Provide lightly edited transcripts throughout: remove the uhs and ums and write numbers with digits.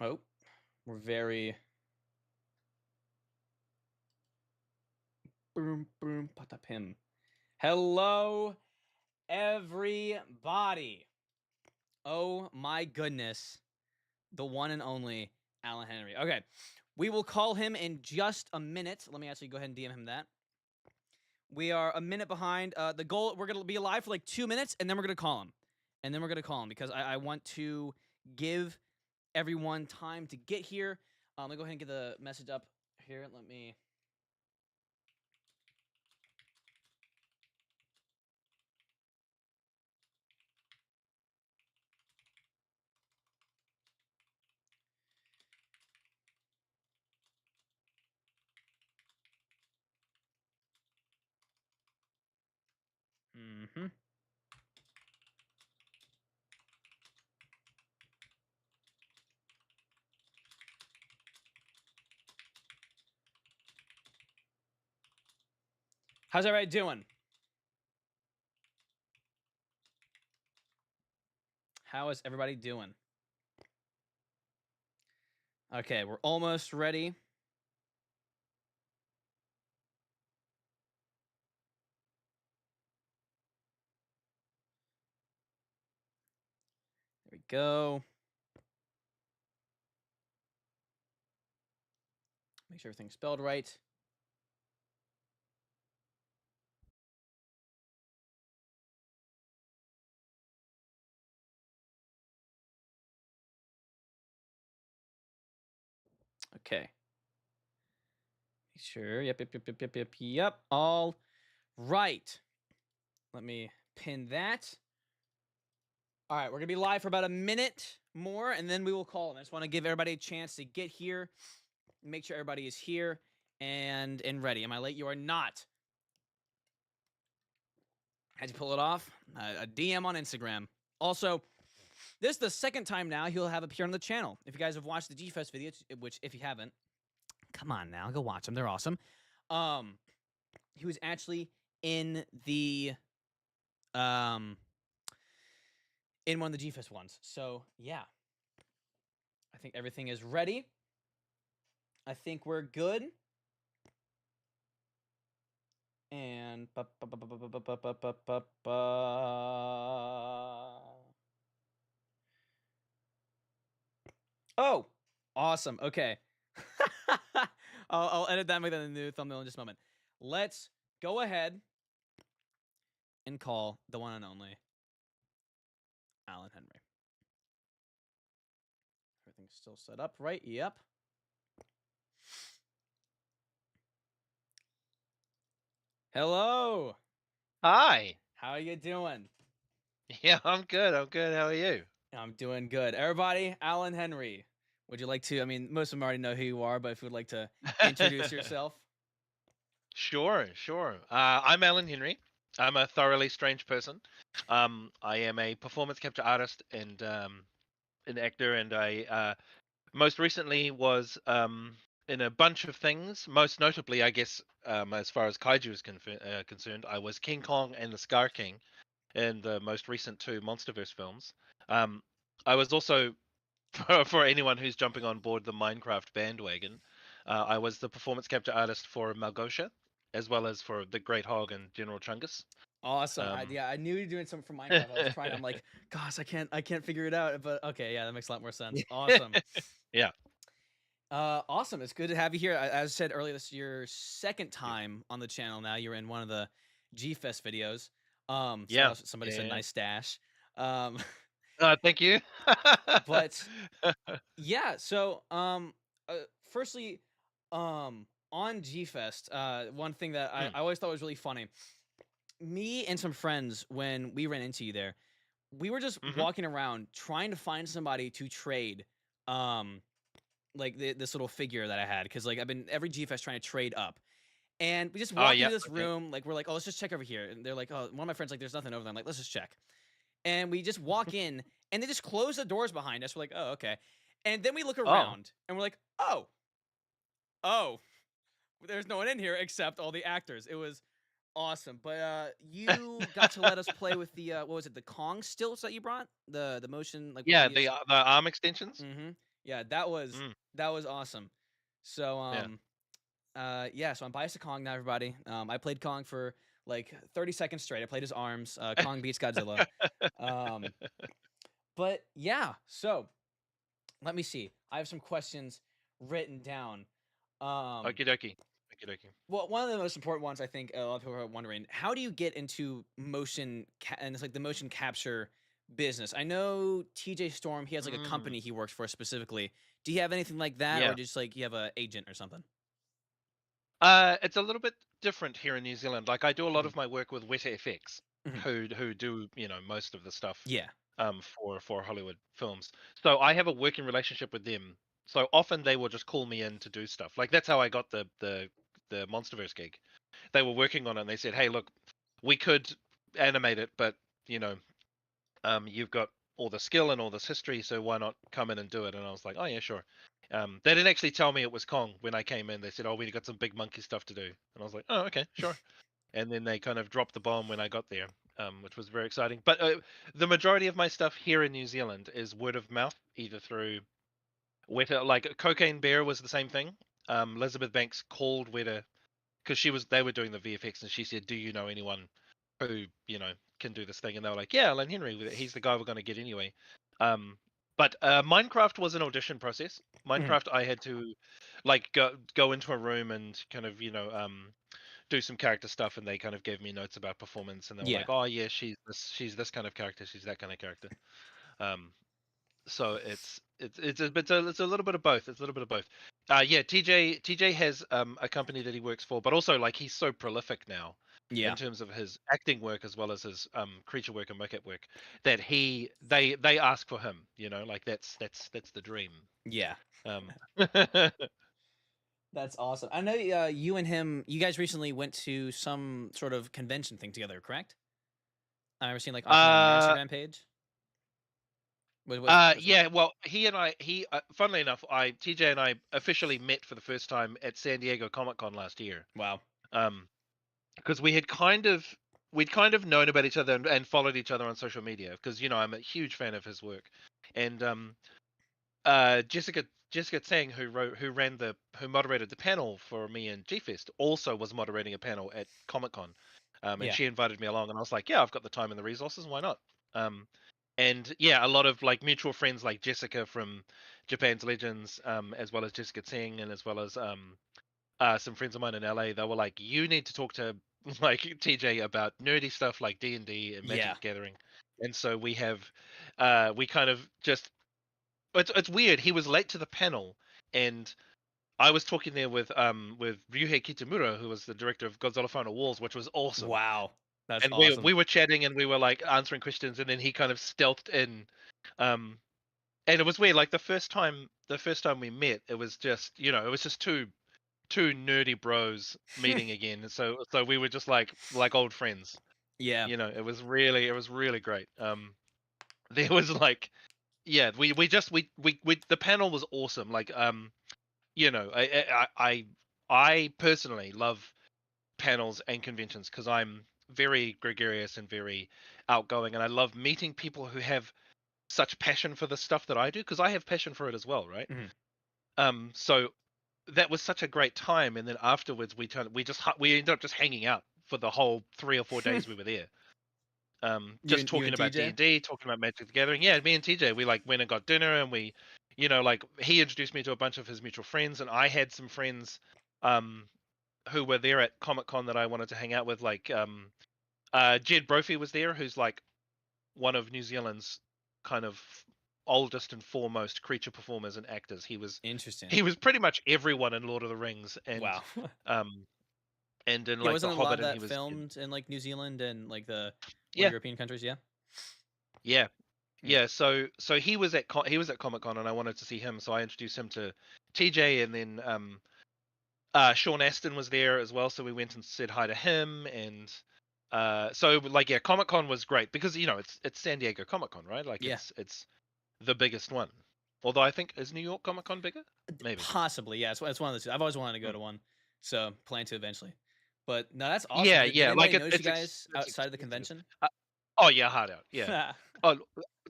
Oh, we're very boom boom patapim. Hello, everybody. Oh my goodness, the one and only Alan Henry. Okay, we will call him in just a minute. Let me actually go ahead and DM him that. We are a minute behind. The goal, we're gonna be live for like 2 minutes, and then we're gonna call him, because I want to give everyone time to get here. Let me go ahead and get the message up here. Let me. Mm-hmm. How's everybody doing? How is everybody doing? Okay, we're almost ready. There we go. Make sure everything's spelled right. Okay. Make sure. Yep. All right. Let me pin that. All right, we're gonna be live for about a minute more, and then we will call them. I just want to give everybody a chance to get here, make sure everybody is here and ready. Am I late? You are not. How'd you pull it off? A DM on Instagram. Also, this is the second time now he'll have appeared on the channel. If you guys have watched the G-Fest videos, which if you haven't, come on now, go watch them. They're awesome. He was actually in the in one of the G-Fest ones. So yeah, I think everything is ready. I think we're good. And oh, awesome. Okay. I'll edit that and make that a new thumbnail in just a moment. Let's go ahead and call the one and only Alan Henry. Everything's still set up, right? Yep. Hello. Hi. How are you doing? Yeah, I'm good. I'm good. How are you? I'm doing good. Everybody, Alan Henry. Would you like to? I mean, most of them already know who you are, but if you would like to introduce yourself. Sure, sure. I'm Alan Henry. I'm a thoroughly strange person. I am a performance capture artist and an actor, and I most recently was in a bunch of things. Most notably, I guess, as far as Kaiju is concerned, I was King Kong and the Skar King in the most recent two MonsterVerse films. I was also for anyone who's jumping on board the Minecraft bandwagon, I was the performance capture artist for Malgosha, as well as for the Great Hog and General Chungus. Awesome. Um, Yeah, I knew you were doing something for Minecraft. I was trying. I'm like, gosh, I can't figure it out. But okay, yeah, that makes a lot more sense. Awesome. yeah. Awesome. It's good to have you here. As I said earlier, this is your second time on the channel now. You're in one of the G Fest videos. Yeah. Somebody said Yeah. nice stash. Um, Thank you. but yeah. Firstly, on G Fest, one thing that I always thought was really funny. Me and some friends, when we ran into you there, we were just hmm walking around trying to find somebody to trade. Like this little figure that I had, because like I've been every G Fest trying to trade up. And we just Oh, walk yeah. into this Okay. room, like we're like, oh, let's just check over here. And they're like, oh, one of my friends like, there's nothing over there. I'm like, let's just check. And we just walk in, and they just close the doors behind us. We're like, oh, okay. And then we look Oh. around, and we're like, oh, there's no one in here except all the actors. It was awesome. But you got to let us play with the what was it, the Kong stilts that you brought, the motion like what we Yeah. use. The arm extensions. Mm-hmm. Yeah, that was Mm, awesome. So yeah. yeah, so I'm biased to Kong now, everybody. I played Kong for like 30 seconds straight. I played his arms. Kong beats Godzilla. Um, but yeah, so let me see. I have some questions written down. Um, Okie dokie. Okie dokie. well, one of the most important ones, I think, a lot of people are wondering: how do you get into and it's like the motion capture business? I know TJ Storm. He has like a Mm, company he works for specifically. Do you have anything like that, or yeah. just like you have a agent or something? It's a little bit different here in New Zealand. Like I do a lot Mhm, of my work with Weta FX, mhm. who do most of the stuff Yeah, for Hollywood films. So I have a working relationship with them. So often they will just call me in to do stuff. Like that's how I got the MonsterVerse gig. They were working on it and they said, "Hey, look, we could animate it, but you know, you've got all the skill and all this history, so why not come in and do it?" And I was like, "Oh yeah, sure." They didn't actually tell me it was Kong when I came in. They said, "Oh, we got some big monkey stuff to do," and I was like, "Oh, okay, sure." And then they kind of dropped the bomb when I got there, which was very exciting. But the majority of my stuff here in New Zealand is word of mouth, either through Weta, like Cocaine Bear was the same thing. Elizabeth Banks called Weta because they were doing the VFX, and she said, "Do you know anyone who can do this thing?" And they were like, "Yeah, Alan Henry. He's the guy we're going to get anyway." Um, but Minecraft was an audition process. mhm. Minecraft, I had to like go into a room and kind of do some character stuff, and they kind of gave me notes about performance, and they were Yeah, like, "Oh yeah, she's this kind of character, she's that kind of character." Um, so it's a little bit of both. It's a little bit of both. Yeah, TJ has a company that he works for, but also like he's so prolific now in yeah, terms of his acting work as well as his creature work and mocap work that they ask for him. Like that's the dream. yeah. Um, That's awesome. I know you and him. You guys recently went to some sort of convention thing together, correct? I remember seeing like on your uh, Instagram page. Was it? yeah. Well, funnily enough, TJ and I officially met for the first time at San Diego Comic Con last year. Wow. Um, because we'd kind of known about each other and followed each other on social media because I'm a huge fan of his work, and Jessica Tsang who moderated the panel for me and GFest also was moderating a panel at Comic Con, and Yeah. she invited me along, and I was like, yeah, I've got the time and the resources, why not? Um, and yeah, a lot of like mutual friends like Jessica from Japan's Legends, as well as Jessica Tsang, and as well as some friends of mine in LA, they were like, "You need to talk to like TJ about nerdy stuff like D&D and Magic Yeah. the Gathering." And so we kind of just it's weird. He was late to the panel, and I was talking there with Ryuhei Kitamura, who was the director of Godzilla Final Wars, which was awesome. Wow. That's And we awesome. we were chatting and we were like answering questions, and then he kind of stealthed in, um, and it was weird. Like the first time we met, it was just two nerdy bros meeting again. And so we were just like old friends. Yeah. It was really great. There was like yeah, we the panel was awesome. Like I personally love panels and conventions because I'm very gregarious and very outgoing, and I love meeting people who have such passion for the stuff that I do because I have passion for it as well, right? Mhm. So that was such a great time, and then afterwards we ended up just hanging out for the whole 3 or 4 days we were there. Just You talking and about TJ? D&D, talking about Magic the Gathering. Yeah, me and TJ, we like went and got dinner, and we, like he introduced me to a bunch of his mutual friends, and I had some friends, um, who were there at Comic Con that I wanted to hang out with. Like, Jed Brophy was there, who's like one of New Zealand's kind of oldest and foremost creature performers and actors. He was Interesting. he was pretty much everyone in Lord of the Rings, Wow. um and in Yeah, like The wasn't a lot Hobbit, of and he that was filmed in like New Zealand and like the more yeah, European countries? Yeah. yeah. Mm. Yeah, so he was at Comic Con, and I wanted to see him, so I introduced him to TJ, and then Sean Astin was there as well, so we went and said hi to him, and so like yeah, Comic Con was great because it's San Diego Comic Con, right? Like Yeah. it's the biggest one. Although I think is New York Comic Con bigger? Maybe. Possibly. Yeah. It's one of the two. I've always wanted to go Hmm. to one, so plan to eventually. But no, that's awesome. Yeah, Did yeah, anybody like notice you guys it's outside of the expensive. convention? Oh yeah, hard out. Yeah. Oh,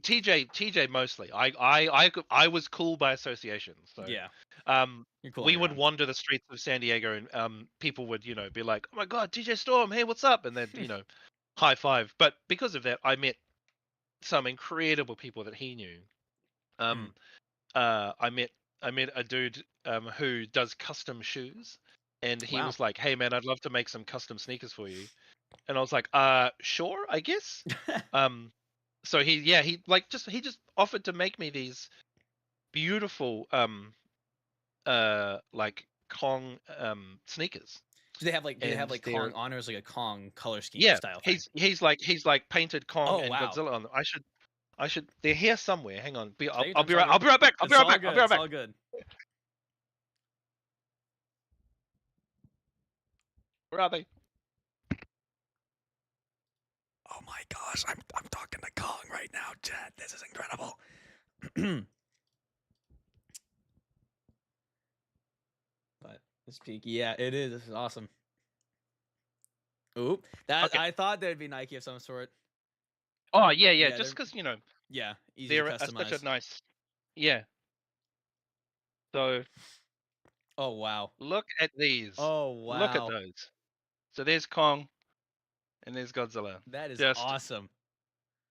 TJ mostly. I was cool by association. So, Yeah, um, you're cool all we year would round. wander the streets of San Diego, and people would be like, "Oh my God, TJ Storm, hey, what's up?" And then high five. But because of that, I met some incredible people that he knew. Mm. Um, I met a dude who does custom shoes, and he Wow. was like, "Hey man, I'd love to make some custom sneakers for you." And I was like, sure, I guess." Um, so he just offered to make me these beautiful like Kong sneakers, Do they have and like Kong they're honors like a Kong color scheme yeah, style thing? he's like painted Kong Oh and wow. Godzilla on them. I should they're here somewhere. Hang on. I'll, Take your I'll time. be It's all right. good. I'll be right back. I'll be It's right all back. I'll be good. right It's back. all good. Where are they? Oh my gosh, I'm talking to Kong right now, Chad. This is incredible. But this peak, yeah, it is. This is awesome. Oop, that Okay. I thought there'd be Nike of some sort. Oh yeah. Yeah, Just they're because yeah, easy to they're such a customize. nice. Yeah. So Oh wow. look at these. Oh Look at wow. those. So there's Kong and there's Godzilla. That is Just awesome.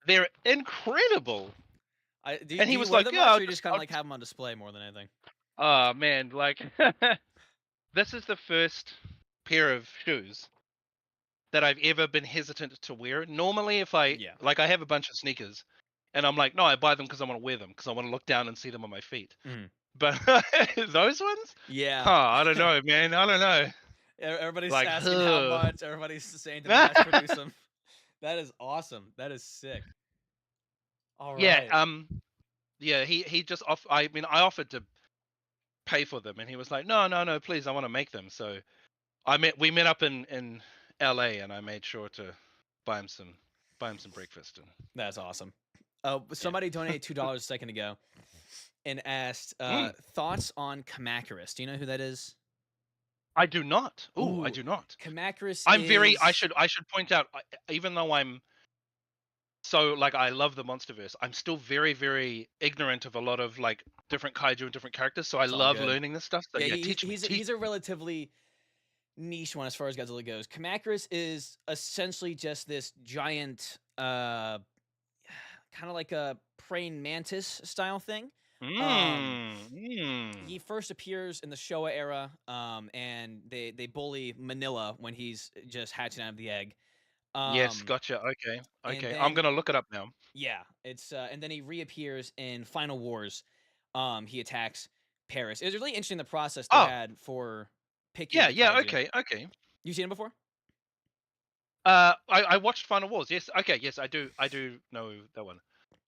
they're incredible. Do And he you was wear like, them "Yeah, much, I'll or you just, just kind of I'll like just." have them on display more than anything? Oh man, like this is the first pair of shoes that I've ever been hesitant to wear. Normally, if Yeah. I have a bunch of sneakers, and I'm like, no, I buy them because I want to wear them because I want to look down and see them on my feet. Mhm. But those ones, Yeah. I don't know, man. I don't know. Everybody's Like, asking how much. Everybody's saying to mass produce them. That is awesome. That is sick. All yeah, right. yeah. He just off. I mean, I offered to pay for them, and he was like, no, no, no, please, I want to make them. So we met up in L.A. and I made sure to buy him some breakfast and That's awesome. yeah. Somebody donated $2 a second ago and asked Mm, thoughts on Kamacuras. Do you know who that is? I do not. Ooh, I Ooh, do not. Kamacuras I'm very. I is should. I should point out, even though I'm so like I love the MonsterVerse, I'm still very, very ignorant of a lot of like different kaiju and different characters. So I it's all love good. learning this stuff. So Yeah, yeah, teach me. Teach he's a me. relatively niche one as far as Godzilla goes. Kamacuras is essentially just this giant, kind of like a praying mantis style thing. Um, Mm. he first appears in the Showa era, and they bully Manila when he's just hatching out of the egg. Yes, Um, gotcha. Okay, and okay. I'm then gonna look it up now. yeah, it's and then he reappears in Final Wars. He attacks Paris. It was really interesting the process they Oh, had for picking yeah, the yeah. kaiju. Okay, okay. You seen it before? I watched Final Wars. Yes. Okay. Yes, I do. I do know that one.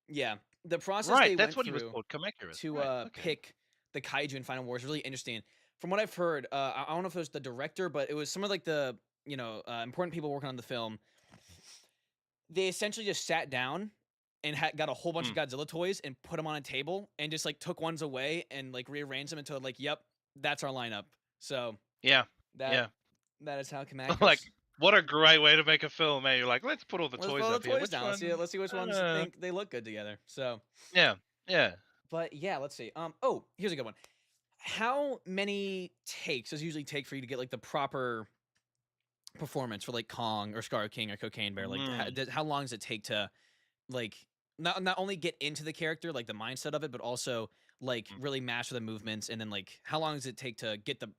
Yeah, the process Right. they That's went what he was through called, Kamekiras. to Right. Okay. pick the kaiju in Final Wars is really interesting. From what I've heard, I don't know if it was the director, but it was some of like the important people working on the film. They essentially just sat down and got a whole bunch of Mm. Godzilla toys and put them on a table and just like took ones away and like rearranged them until like, yep, that's our lineup. So Yeah. that Yeah. that is how Like, Kamacuras. what a great way to make a film, eh? You're like, let's put all the Let's put toys all up the here. toys Which down. one? Let's see which ones think they look good together. So, Yeah. Yeah. but yeah, let's see. Oh, here's a good one. How many takes does it usually take for you to get like the proper performance for like Kong or Scar King or Cocaine Bear? Like, Mm. how long does it take to like not only get into the character, like the mindset of it, but also like Mm. really master the movements? And then like, how long does it take to get the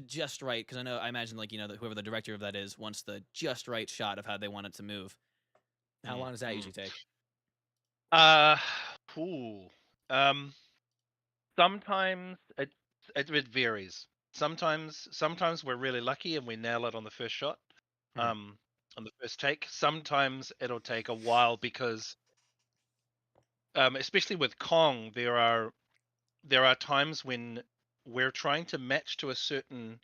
just right? Because I imagine like that whoever the director of that is wants the just right shot of how they want it to move. How Mm. long does that Mm. usually take? Uh. Ooh. Um. Sometimes it varies. Sometimes we're really lucky and we nail it on the first shot. Mhm. Um. On the first take. Sometimes it'll take a while because especially with Kong, there are times when we're trying to match to a certain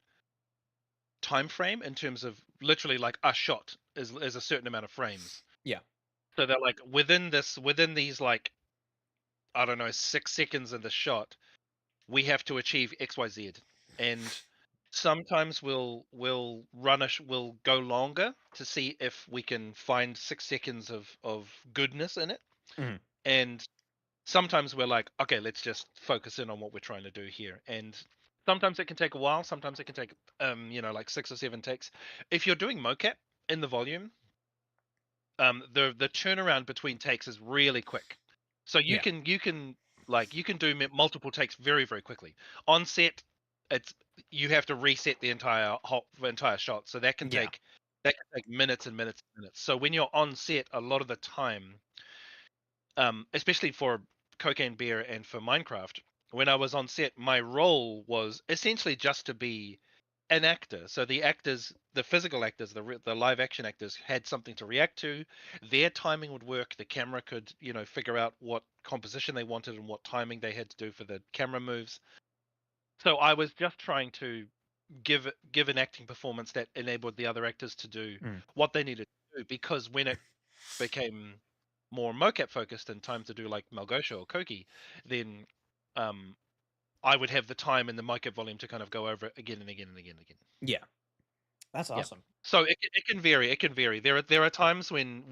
time frame in terms of literally like a shot is a certain amount of frames. Yeah. So they're like within these like I don't know 6 seconds in the shot, we have to achieve XYZ, and sometimes we'll we'll go longer to see if we can find 6 seconds of goodness in it, Mhm. and sometimes we're like, okay, let's just focus in on what we're trying to do here. And sometimes it can take a while. Sometimes it can take, like 6 or 7 takes. If you're doing mocap in the volume, the turnaround between takes is really quick. So Yeah. you can do multiple takes very very quickly. On set, it's you have to reset the entire shot. So Yeah. that can take minutes and minutes and minutes. So when you're on set, a lot of the time, especially for Cocaine Bear and for Minecraft, when I was on set, my role was essentially just to be an actor. So the actors, the physical actors, the live action actors had something to react to. Their timing would work. The camera could, figure out what composition they wanted and what timing they had to do for the camera moves. So I was just trying to give an acting performance that enabled the other actors to do Mm. what they needed to do, because when it became more mocap focused and time to do like Malgosha or Koki, then um, I would have the time and the mocap volume to kind of go over it again and again and again and again. Yeah. That's Yeah. awesome. So it can vary. It can vary. There are times when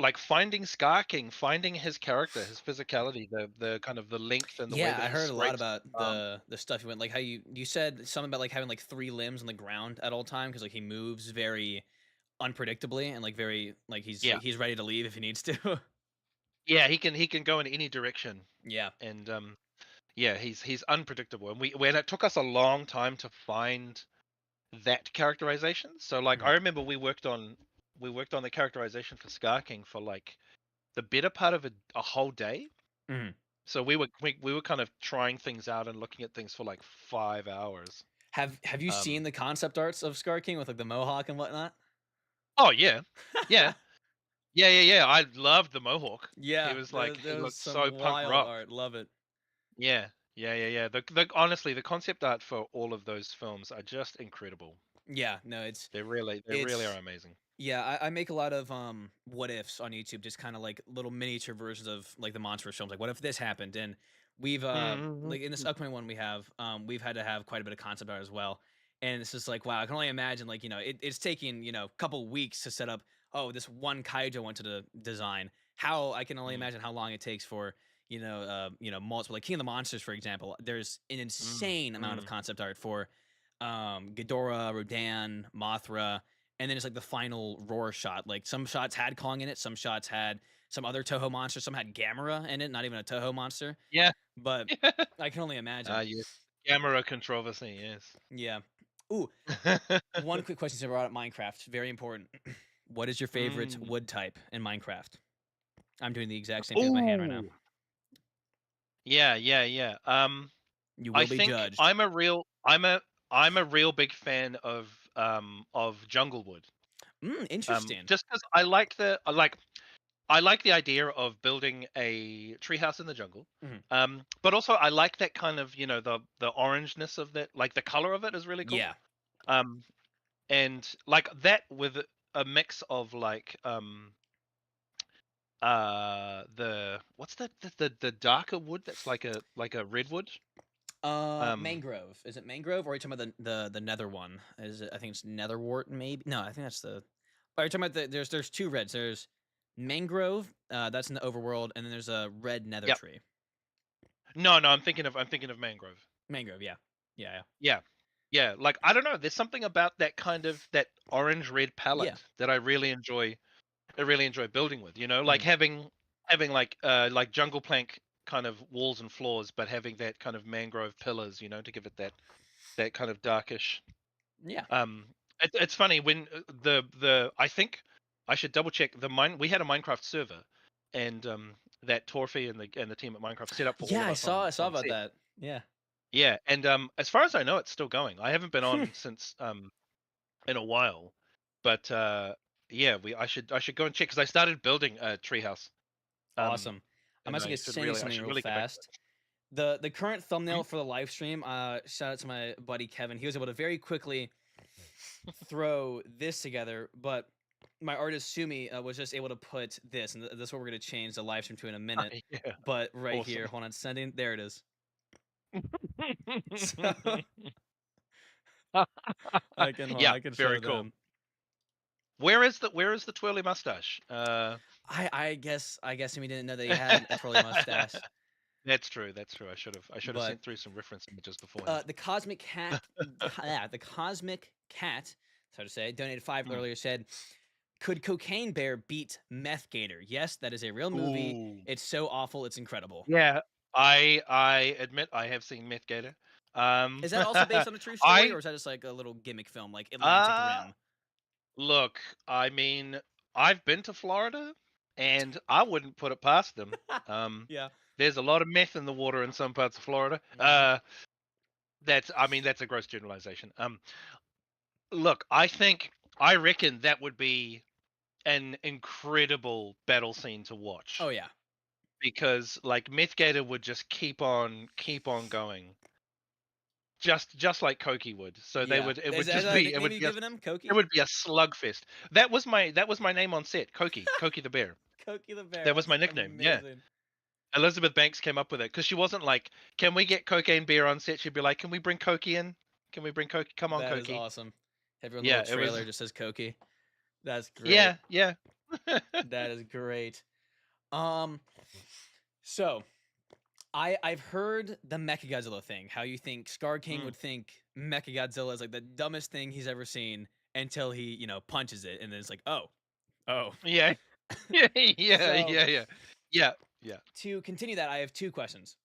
like finding Scar King, finding his character, his physicality, the kind of the length and the way Yeah, that I he heard a lot scrapes about his arm. the stuff you went like how you said something about like having like three limbs on the ground at all time because like he moves very unpredictably and like very like Yeah. he's ready to leave if he needs to. Yeah, he can go in any direction, Yeah. and yeah, he's unpredictable, and when it took us a long time to find that characterization. So like I Mhm. remember we worked on the characterization for Scar King for like the better part of a whole day. Mhm. So we were kind of trying things out and looking at things for like 5 hours. Have you seen Um the concept arts of Scar King with like the mohawk and whatnot? oh yeah. Yeah. Yeah. I loved the Mohawk. Yeah, there, He there was looked some so punk wild rock. art. Love it. Yeah. Yeah. The honestly, the concept art for all of those films are just incredible. Yeah, no, They really are it's amazing. yeah, I make a lot of what ifs on YouTube, just kind of like little miniature versions of like the monstrous films. Like, what if this happened? And we've Mhm. like in this upcoming one we've had to have quite a bit of concept art as well. And it's just like wow, I can only imagine like it's taking a couple weeks to set up. Oh, this one kaiju I wanted to design. How I can only Mm, imagine how long it takes for multiple like King of the Monsters for example. There's an mm, insane amount of mm. concept art for Ghidorah, Rodan, Mothra, and then it's like the final roar shot. Like some shots had Kong in it, some shots had some other Toho monster, some had Gamera in it, not even a Toho monster. Yeah. But I can only imagine. Yes. Camera controversy, yes. Yeah. Ooh, one quick question since I brought up Minecraft. Very important. What is your favorite Mm. wood type in Minecraft? I'm doing the exact same thing with my hand right now. Ooh. Yeah. You I will be think judged. I'm a real big fan of Junglewood. Interesting. Just because I like the idea of building a treehouse in the jungle. Mhm. But also I like that kind of, the orangeness of that, like the color of it is really cool. Yeah. Um, and like that with a mix of like the what's the darker wood that's like a redwood. Um, Mangrove. Is it mangrove, or are you talking about the nether one? Is it? I think it's netherwort, maybe. No, I think that's the. Are you talking about there's two reds. There's mangrove. That's in the overworld, and then there's a red nether yep. tree. No, I'm thinking of mangrove. Mangrove. Yeah. Yeah. Yeah. Yeah, like I don't know, there's something about that kind of that orange red Yeah. palette that I really enjoy building with, like Mhm. having like jungle plank kind of walls and floors, but having that kind of mangrove pillars, to give it that kind of darkish. Yeah. Um, it's funny when the I think I should double check we had a Minecraft server, and that Torfi and the team at Minecraft set up for all Yeah. of I us saw. on I saw on about set. that. Yeah. Yeah, and as far as I know, it's still going. I haven't been on since in a while, but yeah, I should go and check because I started building a treehouse. Um, Awesome. I'm and actually I gonna should send you really I something should real really get back to fast. The current it. thumbnail for the live stream. Shout out to my buddy Kevin. He was able to very quickly throw this together, but my artist Sumi was just able to put this, and this is what we're gonna change the live stream to in a minute. Yeah, But right here, awesome. hold on, sending. There it is. So I can hold on, Yeah, I can very show cool. them. Where is the twirly mustache? I guess we didn't know that he had a twirly mustache. That's true. That's true. I should have But sent through some reference images beforehand. the cosmic cat, yeah, the cosmic cat. It's hard to say. Donated 5 Mm. earlier. Said, could Cocaine Bear beat Meth Gator? Yes, that is a real movie. Ooh. It's so awful, it's incredible. Yeah, I admit I have seen Myth Gator. Is that also based on a true story, I or is that just like a little gimmick film, like Atlantic uh Rim? look, I mean, I've been to Florida, and I wouldn't put it past them. Um, Yeah. there's a lot of meth in the water in some parts of Florida. Mhm. I mean, that's a gross generalization. Look, I reckon that would be an incredible battle scene to watch Oh yeah. because like Mythgator would just keep on going. Just like Koki would. So they Yeah. would it Is would that just a be nickname you've given him, it Koki? would be a slugfest. That was my name on set, Koki, Koki the bear. Koki the bear. That was That's my nickname. Yeah. amazing. Elizabeth Banks came up with it because she wasn't like, "Can we get Cocaine Bear on set?" She'd be like, "Can we bring Koki in? Can we bring Koki? Come on, That is Koki." awesome. Have your little Yeah, it was. trailer just says Koki. That's great. Yeah, yeah. That is great. Um, so I've heard the Mechagodzilla thing. How you think Scar King Mm. would think Mechagodzilla is like the dumbest thing he's ever seen until he, punches it, and then it's like, oh. Yeah, yeah, yeah, So yeah, yeah, yeah, yeah. to continue that, I have two questions.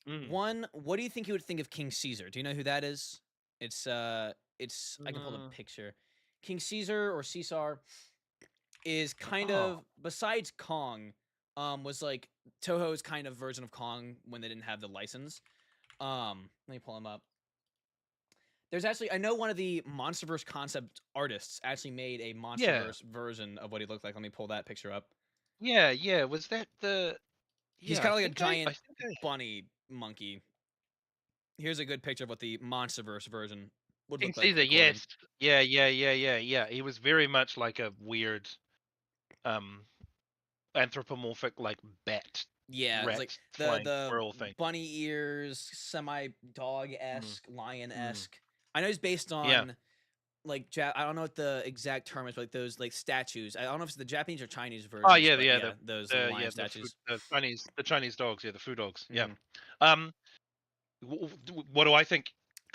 Mm. One, what do you think he would think of King Caesar? Do you know who that is? It's I can pull the Mm. picture. King Caesar or Caesar is kind Oh, of, besides Kong, was like Toho's kind of version of Kong when they didn't have the license. Let me pull him up. There's actually, I know one of the MonsterVerse concept artists actually made a yeah, MonsterVerse version of what he looked like. Let me pull that picture up. yeah, yeah. Was that the? He's Yeah, kind of like a I giant think I. bunny monkey. Here's a good picture of what the MonsterVerse version would King look like Caesar, according. yes. Yeah, yeah, yeah, yeah, yeah. He was very much like a weird, um, anthropomorphic, like bat, Yeah, it's like rat, the flying the squirrel thing. bunny ears, semi dog Mm, esque, lion mm. esque. I know he's based Yeah. on like I don't know what the exact term is, but like those like statues. I don't know if it's the Japanese or Chinese Oh versions, yeah, but yeah, yeah, those little the lion yeah statues. the Chinese dogs, yeah, the foo dogs, yeah. Hmm. Um, what do I think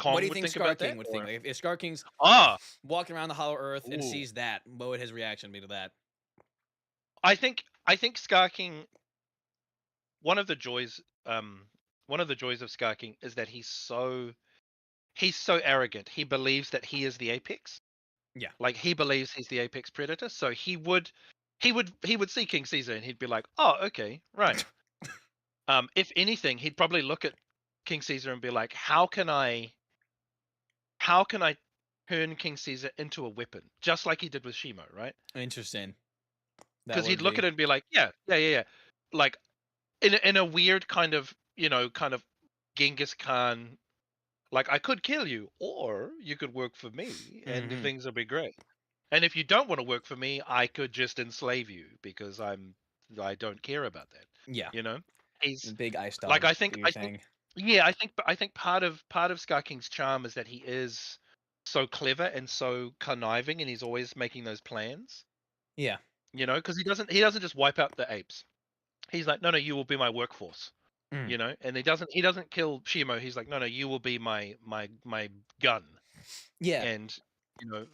What do Kong you would think think Scar about King that? would think? Or Like if Scar King's ah, walking around the Hollow Earth and ooh, sees that, what would his reaction be to that? I think Scar King. One of the joys, one of the joys of Scar King is that he's so arrogant. He believes that he is the apex. Yeah. Like he believes he's the apex predator. So he would see King Caesar and he'd be like, oh, okay, right. If anything, he'd probably look at King Caesar and be like, how can I turn King Caesar into a weapon, just like he did with Shimo, right? Interesting. That Because he'd would look be. at it and be like, yeah, yeah, yeah, yeah, like in a weird kind of kind of Genghis Khan, like I could kill you, or you could work for me, and Hmm. things would be great. And if you don't want to work for me, I could just enslave you because I don't care about that. Yeah. You know, The he's big ice like dog ear I think thing. yeah, I think part of Scar King's charm is that he is so clever and so conniving, and he's always making those plans. Yeah. You know, because he doesn't just wipe out the apes. He's like, no, no, you will be my workforce. Mm. You know, and he doesn't kill Shimo. He's like, no, no, you will be my gun. Yeah. And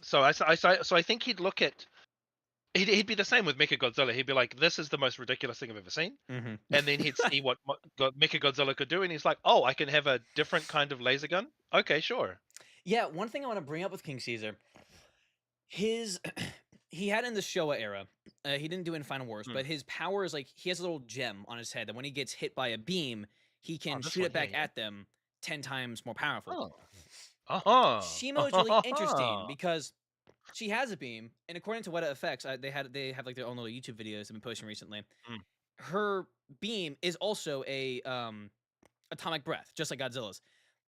so so I think he'd look at he'd be the same with Mechagodzilla. He'd be like, this is the most ridiculous thing I've ever seen. Hmm. And then he'd see what Mechagodzilla could do, and he's like, oh, I can have a different kind of laser gun. Okay, sure. Yeah. One thing I want to bring up with King Caesar, his he had in the Showa era. He didn't do it in Final Wars, Hmm. but his power is like he has a little gem on his head that when he gets hit by a beam, he Oh, can this shoot one it here, back yeah. at them 10 times more powerful. Oh, uh Shimo is really interesting because she has a beam, and according to what it affects, they have like their own little YouTube videos they've been posting recently. Mm, Her beam is also a atomic breath, just like Godzilla's.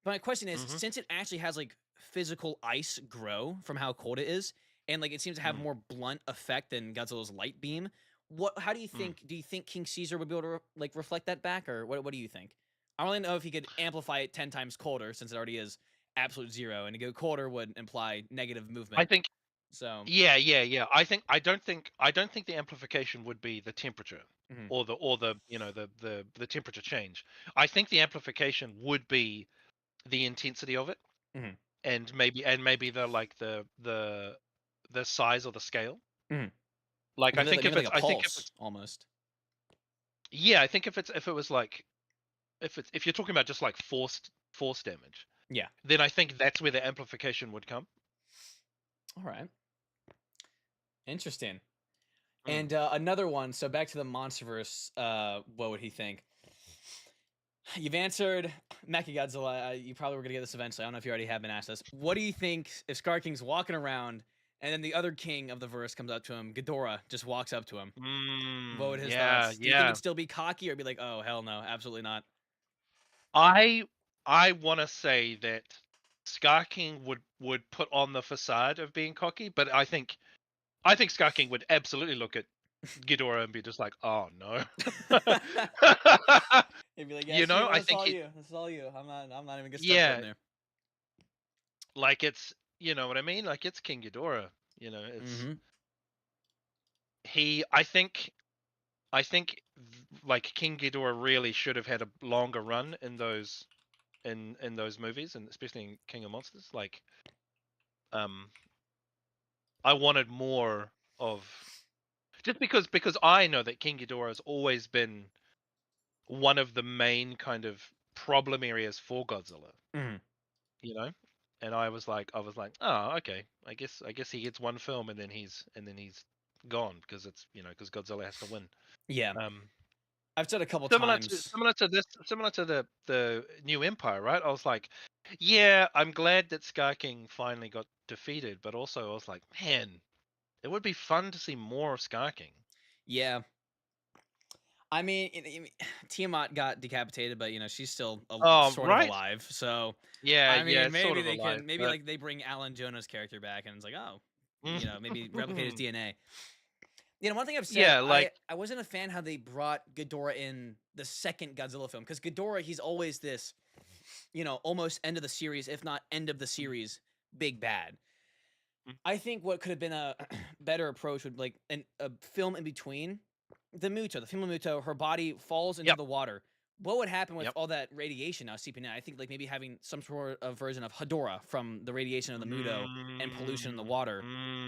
But my question is, mm-hmm, since it actually has like physical ice grow from how cold it is, and like it seems to have mm, more blunt effect than Godzilla's light beam, what? How do you mm. think? Do you think King Caesar would be able to like reflect that back, or what? What do you think? I don't really know if he could amplify it 10 times colder since it already is absolute zero, and to go quarter would imply negative I movement. think So, yeah. I don't think the amplification would be the temperature mhm, or the the temperature change. I think the amplification would be the intensity of it mhm, and maybe the size or the scale. mhm. Like I think Maybe if like it's a I think if pulse it's almost. yeah, I think if it was like if you're talking about just like force damage, Yeah. then I think that's where the amplification would come. All right. Interesting. Mm. And another one. So back to the MonsterVerse. What would he think? You've answered Mechagodzilla. You probably were gonna get this eventually. I don't know if you already have been asked this. What do you think if Scar King's walking around and then the other king of the verse comes up to him? Ghidorah just walks up to him. What would his Yeah, thoughts? Do you think yeah. it'd still be cocky or be like, oh hell no, absolutely not? I I want to say that Skar King would put on the facade of being cocky, but I think Skar King would absolutely look at Ghidorah and be just like, "Oh no." He'd be like, yeah, You see, know, I that's think all he you. That's all you. I'm not even gonna step foot in yeah, there. like it's you know what I mean? Like it's King Ghidorah, it's Mm-hmm. he I think like King Ghidorah really should have had a longer run in those movies and especially in King of Monsters. Like um I wanted more of just because I know that King Ghidorah has always been one of the main kind of problem areas for Godzilla, Mm-hmm. you know? And I was like, "Oh, okay. I guess he gets one film and then he's gone because because Godzilla has to win." Yeah, Um I've said a couple similar to times. similar to this similar to the New Empire, right? I was like, "Yeah, I'm glad that Sky King finally got defeated, but also I was like, man, it would be fun to see more of Sky King." Yeah, I mean, Tiamat got decapitated, but she's still sort of Right? alive. So, Yeah, I yeah, mean, it's sort maybe of they alive, can, maybe but like they bring Alan Jonah's character back, and it's like, oh, maybe replicate his Mhm. DNA. One thing I've said, Yeah, like I wasn't a fan how they brought Ghidorah in the second Godzilla film because Ghidorah, he's always this, almost end of the series, if not end of the series, big bad. Mhm. I think what could have been a better approach would like a film in between the female Muto, her body falls into Yep, the water. What would happen with yep. all that radiation now seeping in? I think like maybe having some sort of version of Hedorah from the radiation of the Muto and pollution in the Mm, water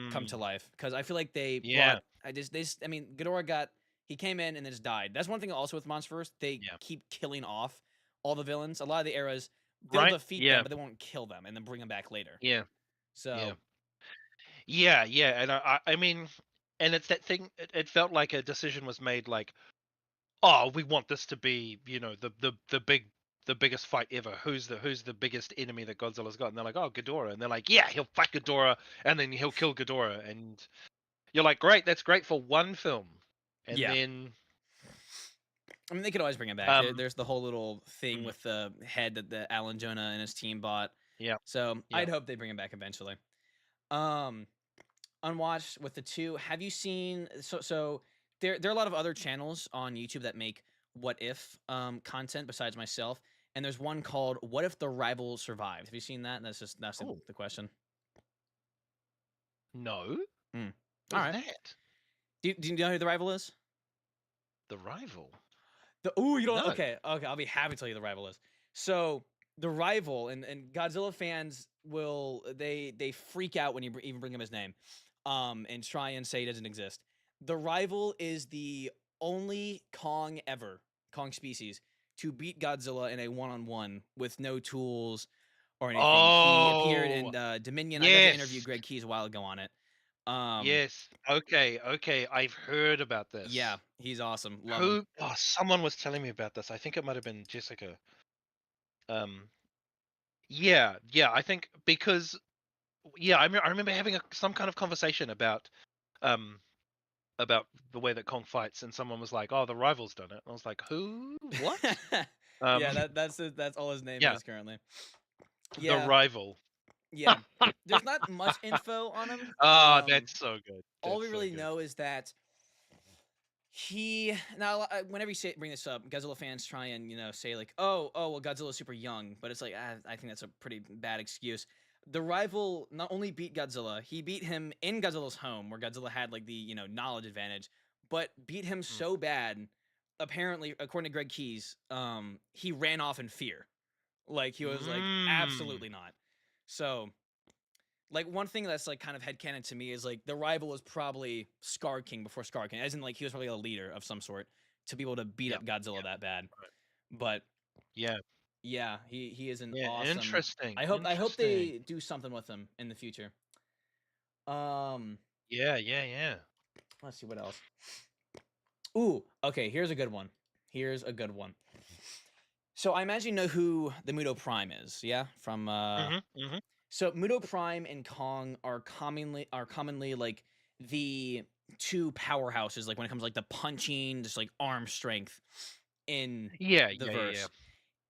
come to mm. life because I feel like they brought Yeah, I mean Ghidorah got he came in and then just died. That's one thing also with Monsterverse, they yeah. keep killing off all the villains. A lot of the eras they'll Right? defeat them Yeah, but they won't kill them and then bring them back later. yeah, yeah. So Yeah, and I mean, and it's that thing. It felt like a decision was made, like, oh, we want this to be, the biggest fight ever. Who's the biggest enemy that Godzilla's got? And they're like, oh, Ghidorah, and they're like, yeah, he'll fight Ghidorah, and then he'll kill Ghidorah, and you're like, great, that's great for one film, and yeah. then, I mean, they could always bring him back. um, There's the whole little thing mm, with the head that the Alan Jonah and his team bought. yeah, So yeah. I'd hope they bring him back eventually. Um, Unwatched with the two. Have you seen? So there are a lot of other channels on YouTube that make what if content besides myself, and there's one called "What If the Rival Survived." Have you seen that? That's Oh the question. no, Mm. All what's right. that? Do you know who the rival is? The Rival? You don't. No. Okay, okay. I'll be happy to tell you the rival is. So the rival and Godzilla fans will they freak out when you even bring him his name, and try and say he doesn't exist. The rival is the only Kong ever, Kong species, to beat Godzilla in a one-on-one with no tools or anything. He appeared Oh, in Dominion. I got to interview yes. Greg Keys a while ago on it. Um, Yes. Okay. Okay. I've heard about yeah, this. he's awesome. Love him. Who? Oh, someone was telling me about this. I think it might have been Jessica. Um. Yeah. Yeah. I think because yeah, I remember having some kind of conversation um about the way that Kong fights, and someone was like, "Oh, the rival's done it." And I was like, "Who? What?" Um. Yeah, that's all his name Yeah. is currently. The Yeah, rival. yeah. There's not much info on him. Ah, that's so good. All That's we so really good. know is that Whenever you bring this up, Godzilla fans try and say like, oh, well, Godzilla's super young, but it's like I think that's a pretty bad excuse. The rival not only beat Godzilla, he beat him in Godzilla's home, where Godzilla had like the knowledge advantage, but beat him Mm. so bad. Apparently, according to Greg Keys, he ran off in fear. Like he was like, Mm. absolutely not. So like one thing that's like kind of headcanon to me is like the rival was probably Scar King before Scar King, as in like he was probably a leader of some sort to be able to beat Yep. up Godzilla Yep. that bad. Right. But Yeah. yeah, he is an Yeah. awesome. Interesting. I hope Interesting. they do something with him in the future. Um, Yeah. Yeah. Yeah. let's see what else. Ooh, okay, here's a good one. Here's a good one. So I imagine you know who the Muto Prime is, yeah? From Mhm. Mhm. So Muto Prime and Kong are commonly like the two powerhouses, like when it comes to, like the punching, just like arm strength in Yeah. the Yeah. Yeah. verse.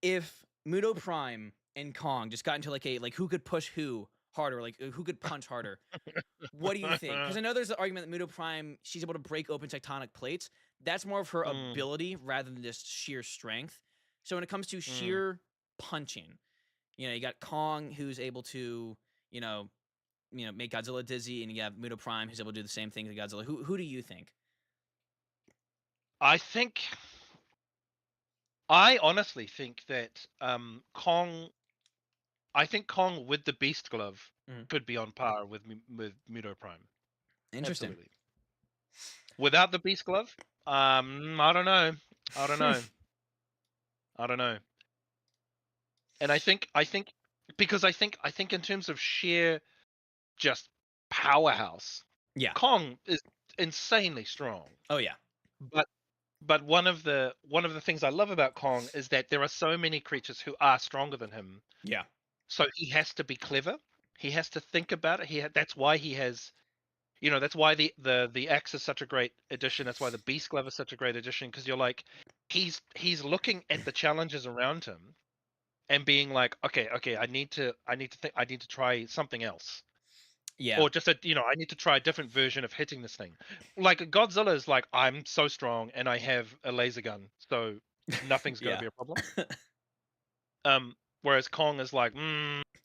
If Muto Prime and Kong just got into like a like who could push who harder, like who could punch harder, what do you think? Because I know there's the argument that Muto Prime, she's able to break open tectonic plates. That's more of her Mm. ability rather than just sheer strength. So when it comes to Mm. sheer punching, you got Kong who's able to, you know, make Godzilla dizzy, and you have Muto Prime who's able to do the same thing to Godzilla. Who do you think? I think. I honestly think that Kong. I think Kong with the Beast Glove Mhm. could be on par with with Muto Prime. Interesting. Absolutely. Without the Beast Glove, I don't know. I don't know. I don't know. And I think because I think in terms of sheer just powerhouse, Yeah. Kong is insanely strong. Oh yeah. But one of the things I love about Kong is that there are so many creatures who are stronger than him. Yeah. So he has to be clever. He has to think about it. That's why he has. That's why the axe is such a great addition. That's why the beast glove is such a great addition because you're like, he's looking at the challenges around him and being like, okay, I need to try something else, Yeah. or just I need to try a different version of hitting this thing. Like Godzilla is like, I'm so strong and I have a laser gun, so nothing's gonna Yeah. be a problem. Whereas Kong is like,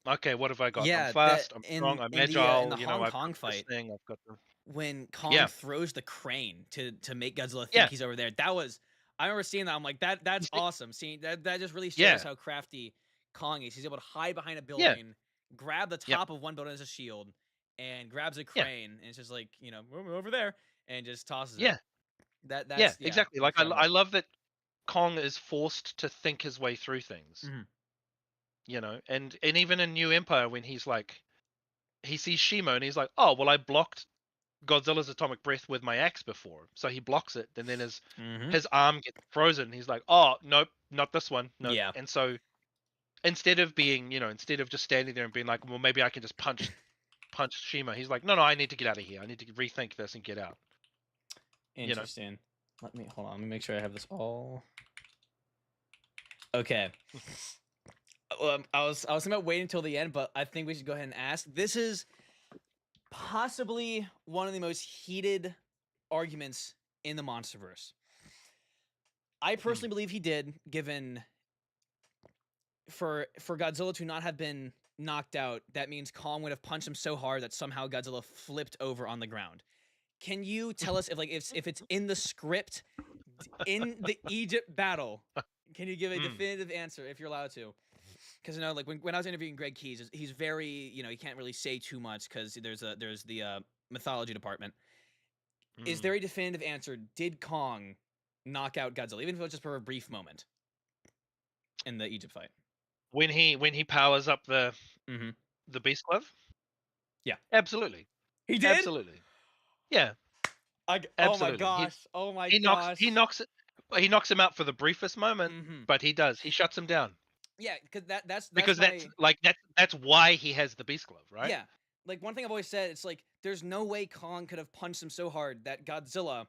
okay, what have I got? I'm Yeah, that fast, I'm strong, in I'm in the in agile. the Hong I've got Kong this fight, thing. I've got the when Kong yeah, throws the crane to make Godzilla think yeah. he's over there. That was I remember seeing that. I'm like, You that's see, awesome. Seeing that just really shows yeah, how crafty Kong is. He's able to hide behind a yeah, building, grab the yeah, top of one building as a shield, and grabs a yeah, crane, and it's just like, "We're over there," and just tosses it. yeah, yeah. That's yeah, Exactly. Like I incredible. love that Kong is forced to think his way through things. Mhm. And even in New Empire when he's like, he sees Shimo and he's like, oh well, I blocked Godzilla's atomic breath with my axe before, so he blocks it, and then his Mhm. his arm gets frozen. He's like, oh nope, not this one, nope. Yeah. And so instead of just standing there and being like, well, maybe I can just punch Shima, he's like, no, I need to get out of here. I need to rethink this and get out. You know. Interesting. Let me hold on. Let me make sure I have this all. Okay. I was thinking about waiting until the end, but I think we should go ahead and ask. This is possibly one of the most heated arguments in the MonsterVerse. I Mm. personally believe he did, given for Godzilla to not have been knocked out, that means Kong would have punched him so hard that somehow Godzilla flipped over on the ground. Can you tell us if it's in the script in the Egypt battle? Can you give a Mm. definitive answer if you're allowed to? Because like when I was interviewing Greg Keys, he's very he can't really say too much because there's the mythology department. Is Mm. there a definitive answer? Did Kong knock out Godzilla, even if it was just for a brief moment in the Egypt fight? When he powers up Mm-hmm. the beast glove, Yeah, absolutely, he did. absolutely, yeah, Oh my absolutely. He gosh! Oh my he knocks he gosh! knocks it. He knocks him out for the briefest moment, Mm-hmm. but he does. He shuts him down Yeah, because that's because that's my like that's why he has the beast glove, right? yeah. Like one thing I've always said, it's like there's no way Kong could have punched him so hard that Godzilla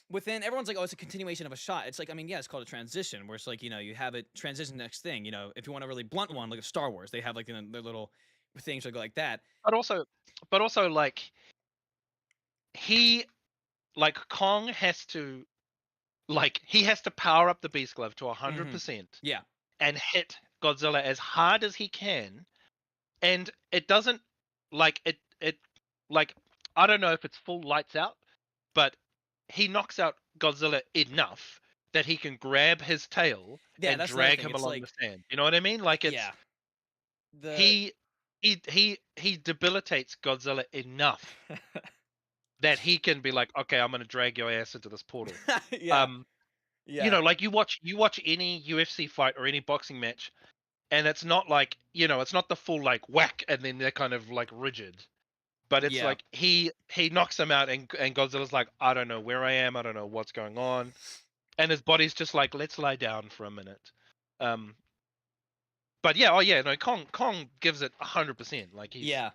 within everyone's like, oh, it's a continuation of a shot. It's like, I mean, yeah, it's called a transition, where it's like, you have it transition next thing. If you want a really blunt one, like a Star Wars, they have like their little things that go like that. But also like he like Kong has to he has to power up the Beast Glove to Mm-hmm. 100% Yeah. and hit Godzilla as hard as he can, and it doesn't it like I don't know if it's full lights out, but he knocks out Godzilla enough that he can grab his tail Yeah, and that's another drag thing. him It's along the like, sand. You know what I mean? Like it's yeah, the he he debilitates Godzilla enough that he can be like, okay, I'm gonna drag your ass into this portal. yeah, Um, yeah, like you watch any UFC fight or any boxing match, and it's not like it's not the full like whack and then they're kind of like rigid, but it's yeah, like he knocks him out and Godzilla's like, I don't know where I am, I don't know what's going on, and his body's just like, let's lie down for a minute. Um, but yeah, oh yeah, no, Kong gives it 100%. Like he's yeah.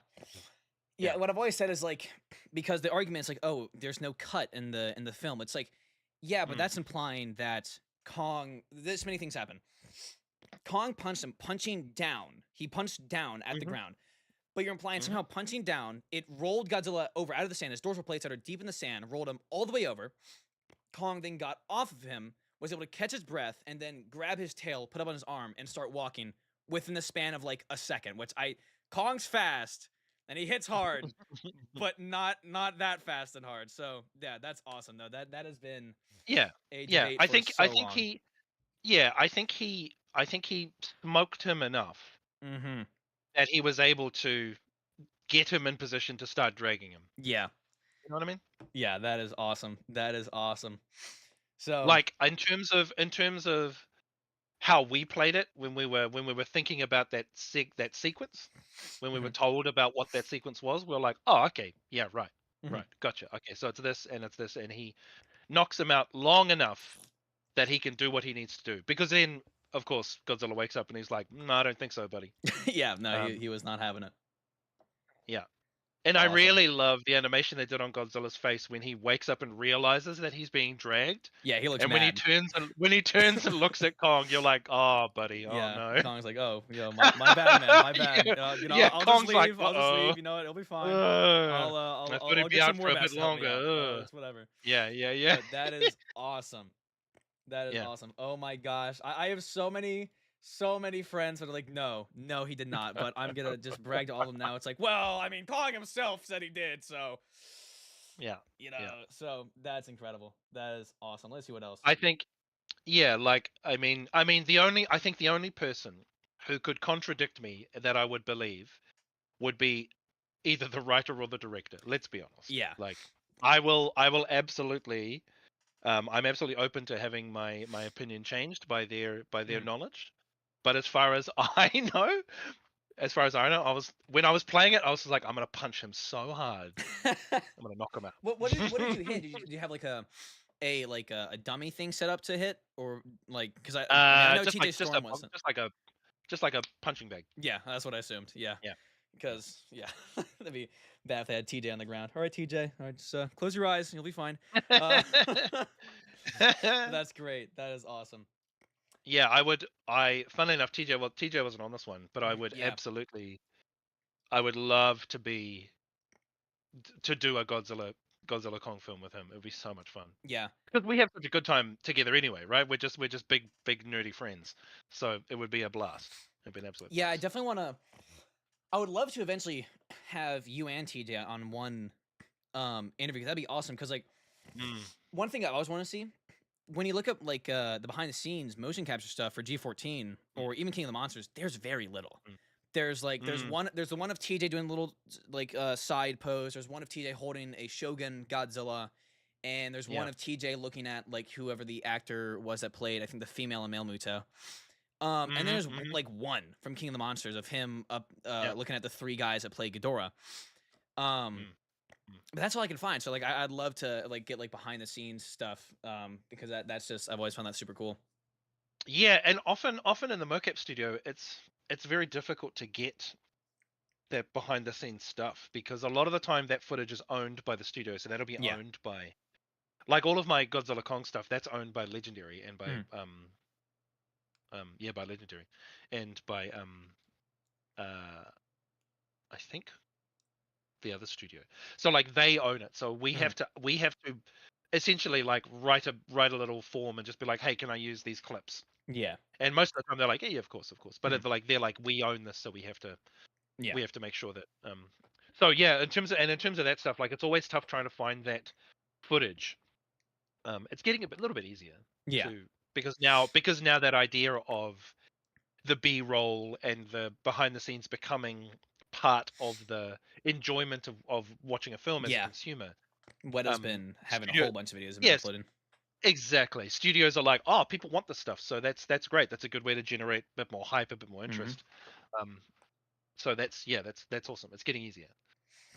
yeah. Yeah, what I've always said is like, because the argument is like, oh, there's no cut in the film. It's like, yeah, but Mm, that's implying that Kong. This many things happen. Kong punched him, punching down. He punched down at the hmm ground, but you're implying hmm somehow punching down, it rolled Godzilla over out of the sand. His dorsal plates that are deep in the sand rolled him all the way over. Kong then got off of him, was able to catch his breath, and then grab his tail, put up on his arm, and start walking within the span of like a second. Which Kong's fast and he hits hard, but not that fast and hard. So yeah, that's awesome though. That has been Yeah, a yeah. debate I for think I so think long. he yeah I think he smoked him enough Mm-hmm. that he was able to get him in position to start dragging him. Yeah, You know what I mean? yeah, that is awesome. That is awesome. So Like in terms of how we played it when we were thinking about that sequence, when we were mhm, told about what that sequence was, we are like, oh, okay, yeah, right, mhm. right, gotcha. Okay, so it's this, and he knocks him out long enough that he can do what he needs to do. Because then, of course, Godzilla wakes up and he's like, no, I don't think so, buddy. Yeah, no, Um, he was not having it. yeah. And I Awesome. really love the animation they did on Godzilla's face when he wakes up and realizes that he's being dragged. Yeah, he looks And when he mad. turns and looks at Kong, you're like, "Oh, buddy, oh Yeah, no." Kong's like, "Oh, my bad, man, my bad. Yeah, I'll, yeah, I'll just Kong's like, leave. I'll just "Uh-oh. leave. You know what? It'll be fine. Uh, I thought I'll he'd be get some out for more a bit bats to help me longer. out. It's whatever." Yeah, yeah, yeah. But that is awesome. That is Yeah. awesome. Oh my gosh, I have so many friends that are like, no, he did not. But I'm gonna just brag to all of them now. It's like, well, I mean, Kong himself said he did, so Yeah. Yeah. so that's incredible. That is awesome. Let's see what else. I think yeah, like I think the only person who could contradict me that I would believe would be either the writer or the director. Let's be honest. Yeah, Like I will absolutely I'm absolutely open to having my opinion changed by their mhm. knowledge. But as far as I was when I was playing it, I was just like, I'm gonna punch him so hard, I'm gonna knock him What did you hit? out. Did you have like a dummy thing set up to hit, or like, because I mean, I know Just TJ like just a Storm wasn't. just like a punching bag. Yeah, that's what I assumed. Yeah, Yeah. because yeah, that'd be bad if they had TJ on the ground. All right, TJ. All right, just close your eyes. You'll be fine. But that's great. That is awesome. Yeah, I would. Funnily enough, TJ wasn't on this one, but I Mhm, would yeah, absolutely, I would love to do a Godzilla Kong film with him. It would be so much fun yeah, because we have such a good time together anyway, right? We're just big nerdy friends, so it would be a blast. It'd be an absolute yeah. I blast. definitely want to. I would love to eventually have you and TJ on one interview. That'd be awesome. Because like, Mm, one thing I always want to see, when you look up like the behind the scenes motion capture stuff for G14 mm, or even King of the Monsters, there's very little. mm, There's mm, there's the one of TJ doing little like side pose. There's one of TJ holding a Shogun Godzilla, and there's one yeah. of TJ looking at like whoever the actor was that played, I think, the female and male Muto. And then hmm there's hmm like one from King of the Monsters of him up Yeah. looking at the three guys that play Ghidorah. Um, Mm, mm. but that's all I can find. So like I'd love to like get like behind the scenes stuff because that's just, I've always found that super cool. Yeah, and often in the mocap studio, it's very difficult to get that behind the scenes stuff because a lot of the time that footage is owned by the studio, so that'll be Yeah. owned by like all of my Godzilla Kong stuff. That's owned by Legendary and by Mhm. yeah, by Legendary and by uh I think other studio. So like they own it. So we have to essentially like write a little form and just be like, hey, can I use these clips? Yeah. And most of the time they're like, yeah, of course, of course. But Mhm. they're like, we own this, so Yeah. we have to make sure that So yeah, in terms of that stuff, like it's always tough trying to find that footage. It's getting little bit easier Yeah. to because now that idea of the B-roll and the behind the scenes becoming part of the enjoyment of watching a film as a Yeah. consumer. Weta's been having a Studio whole bunch of videos have been Yes, uploaded. exactly. Studios are like, oh, people want this stuff, so that's great. That's a good way to generate a bit more hype, a bit more Mhm. interest. Um, so that's awesome. It's getting easier.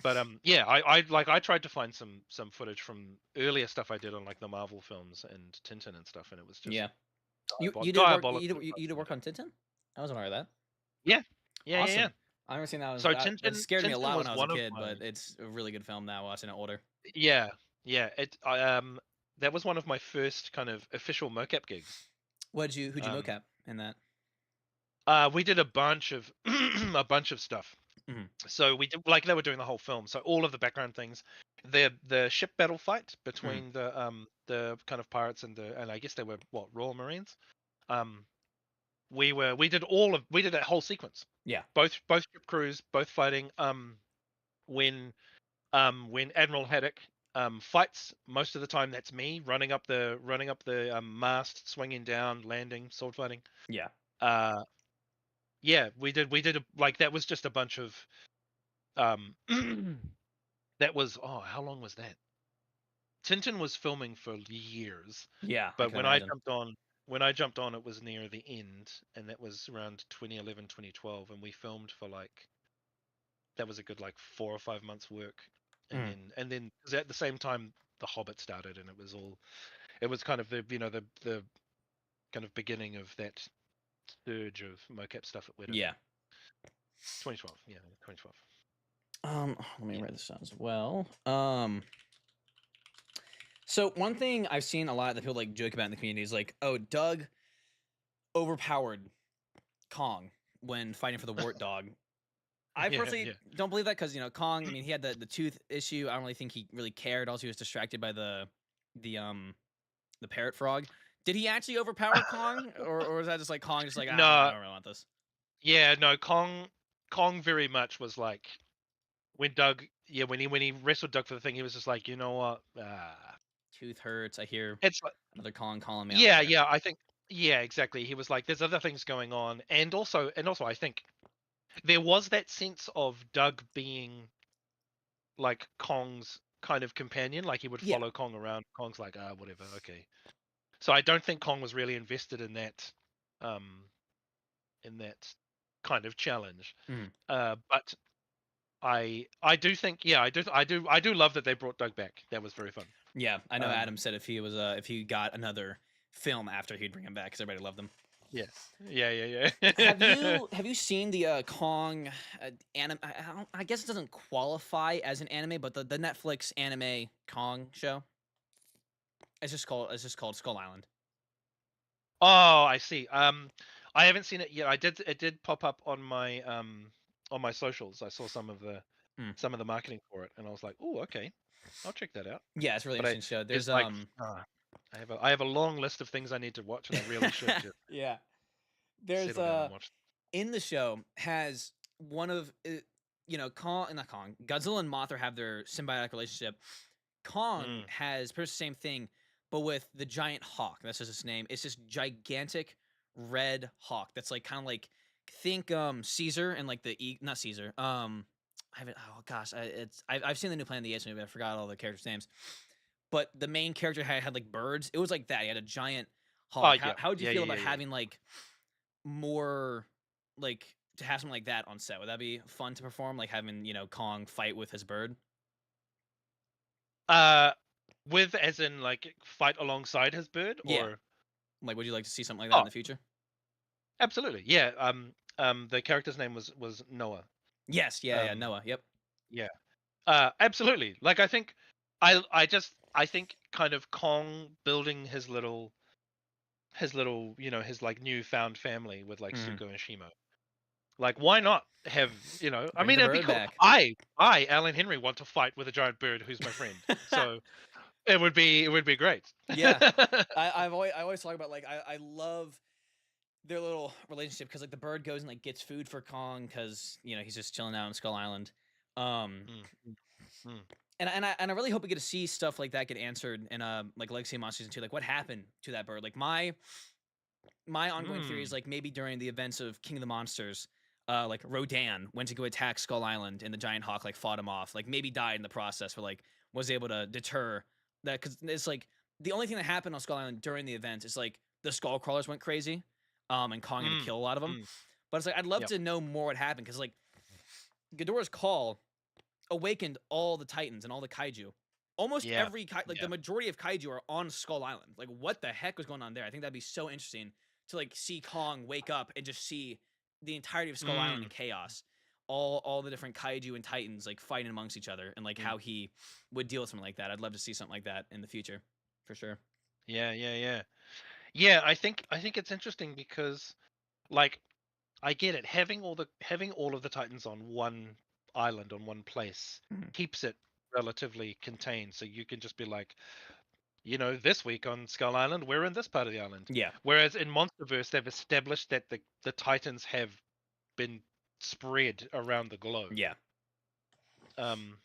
But yeah, I tried to find some footage from earlier stuff I did on like the Marvel films and Tintin and stuff, and it was just Yeah. You did work diabolical. you did work on Tintin? I wasn't aware of that. Yeah, yeah, yeah, yeah. Awesome. I remember seeing that was So that scared me a Tintin lot when was I was a one of kid, my but it's a really good film now watching it older. yeah, yeah. That was one of my first kind of official mocap gigs. Who'd you Um, mocap in that? we did a bunch of a bunch of stuff. Mhm. So we did like they were doing the whole film. So all of the background things, the ship battle fight Mhm. between the kind of pirates and I guess they were what Royal Marines. Um, we did that whole sequence. Yeah. Both ship crews, both fighting. When when Admiral Haddock fights, most of the time that's me running up the mast, swinging down, landing, sword fighting. Yeah. Uh, yeah, we did like that was just a bunch of um that was how long was that? Tintin was filming for years, Yeah, I but can imagine. when I jumped on, it was near the end, and that was around 2011, 2012, and we filmed for like that was a good like 4 or 5 months work, Mhm. and then 'cause at the same time The Hobbit started, and it was kind of the the kind of beginning of that surge of mocap stuff at Weta. Yeah. 2012, yeah, 2012. Let me Yeah. write this down as well. So one thing I've seen a lot that people like joke about in the community is like, oh, Doug overpowered Kong when fighting for the wart dog. I Yeah, personally yeah. don't believe that because Kong. I mean, he had the tooth issue. I don't really think he really cared. Also, he was distracted by the um the parrot frog. Did he actually overpower Kong, or was that just like Kong just like I No, don't really want this yeah, no, Kong very much was like when Doug, yeah, when he wrestled Doug for the thing, he was just like, you know what? tooth hurts. I hear It's like, another Kong calling me. I don't yeah, care. yeah, I think, yeah, exactly. He was like, there's other things going on, and also, I think there was that sense of Doug being like Kong's kind of companion, like he would Yeah. follow Kong around. Kong's like, whatever, okay. So I don't think Kong was really invested um, in that kind of challenge. Mhm. But I do think, yeah, I do love that they brought Doug back. That was very fun. Yeah, I know Um, Adam said if he got another film after he'd bring him back because everybody loved him. yeah, yeah, yeah, Have yeah. you have you seen the Kong anime? I guess it doesn't qualify as an anime, but the Netflix anime Kong show. It's just called Skull Island. Oh, I see. I haven't seen it yet. It did pop up on my socials. I saw Hmm. some of the marketing for it, and I was like, oh, okay, I'll check that out. Yeah, it's a really But interesting show. there's There's like, I have a long list of things I need to watch, and I really should just yeah, there's settle down and watch. in the show has one of Kong, not Kong, Godzilla and Mothra have their symbiotic relationship. Kong Mm. has pretty much the same thing, but with the giant hawk. That's just its name. It's this gigantic red hawk that's like kind of like think Caesar and like not Caesar. I haven't. Oh gosh, I've seen the new Planet of the Apes movie. I forgot all the characters' names. But the main character had like birds. It was like that. He had a giant Oh hawk. How yeah, how would you yeah, feel yeah, about yeah, yeah. having like more like to have something like that on set? Would that be fun to perform? Like having Kong fight with his bird? Uh, with as in like fight alongside his bird, Yeah. or Like, would you like to see something like that in oh, the future? absolutely, yeah. The character's name was Noah. Yes. Yeah. Yeah. Um, Noah. Yep. yeah. Absolutely. Like I think I think kind of Kong building his little his like newfound family with like Mhm. Suko and Shimo. Like, why not have, I Bring mean, the it'd be bird cool. back. Alan Henry, want to fight with a giant bird who's my friend. So it would be great. Yeah. I always talk about like I love their little relationship because like the bird goes and like gets food for Kong because he's just chilling out on Skull Island. Um, Mm, mm, mm, and I really hope we get to see stuff like that get answered in like Legacy of Monsters Season 2. Like what happened to that bird? Like my ongoing theory is mm, like maybe during the events of King of the Monsters, like Rodan went to go attack Skull Island and the giant hawk like fought him off, like maybe died in the process, but like was able to deter that because it's like the only thing that happened on Skull Island during the event is like the skull crawlers went crazy, and Kong had to mm, kill a lot of them. mm. But it's like I'd love Yep. to know more what happened because like Ghidorah's call awakened all the Titans and all the Kaiju. Almost Yeah. every like the Yeah. majority of Kaiju are on Skull Island. Like what the heck was going on there? I think that'd be so interesting to like see Kong wake up and just see the entirety of Skull Island in Mm, chaos. All the different Kaiju and Titans like fighting amongst each other and like mm. how he would deal with something like that. I'd love to see something like that in the future, for sure. Yeah. Yeah. Yeah. Yeah. I think it's interesting because, like, I get it. Having all of the Titans on one island, on one place, Mhm. keeps it relatively contained. So you can just be like, this week on Skull Island, we're in this part of the island. Yeah, Whereas in Monsterverse, they've established that the Titans have been spread around the globe. yeah, Um,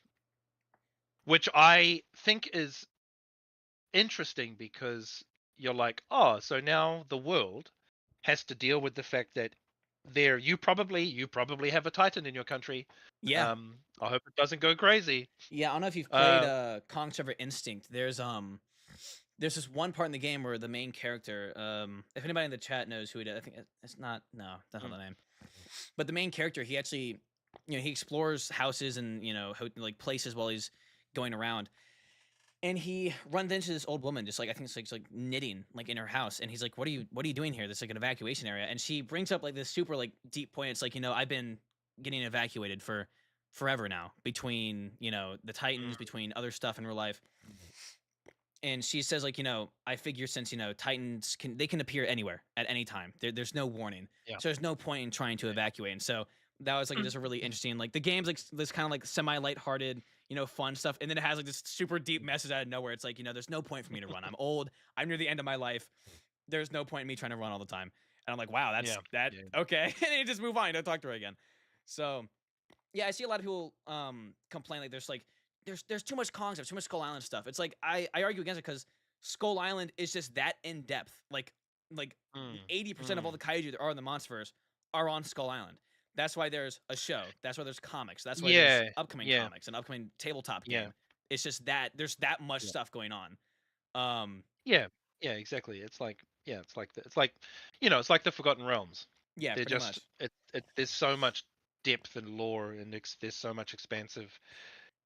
which I think is interesting because you're like, oh, so now the world has to deal with the fact that you probably have a Titan in your country. yeah, I hope it doesn't go crazy. yeah. I don't know if you've played Uh, Kong Survivor Instinct. There's this one part in the game where the main character, if anybody in the chat knows who it is, I think it's not. No, that's not mm, the name. But the main character, he actually, he explores houses and like places while he's going around, and he runs into this old woman, just like I think it's like knitting like in her house, and he's like, what are you doing here? This is like an evacuation area, and she brings up like this super like deep point. It's like I've been getting evacuated for forever now between the Titans, mm, between other stuff in real life, and she says like I figure since Titans can appear anywhere at any time, there's no warning, yeah. so there's no point in trying to evacuate. And so that was like just a really interesting, like the game's like this kind of like semi lighthearted fun stuff, and then it has like this super deep message out of nowhere. It's like there's no point for me to run. I'm old, I'm near the end of my life, there's no point in me trying to run all the time. And I'm like, wow, that's Yeah. that Yeah. okay. And then you just move on, don't talk to her again. So yeah, I see a lot of people complain like there's too much Kong stuff, too much Skull Island stuff. It's like I argue against it because Skull Island is just that in depth. Like Mm, 80% of all mm. the kaiju that are in the Monsterverse are on Skull Island. That's why there's a show. That's why there's comics. That's why there's Yeah. upcoming Yeah. comics and upcoming tabletop Yeah. game. It's just that there's that much Yeah. stuff going on. Um, Yeah. Yeah. Exactly. It's like the Forgotten Realms. yeah, They're pretty just much. there's so much depth and lore, and there's so much expansive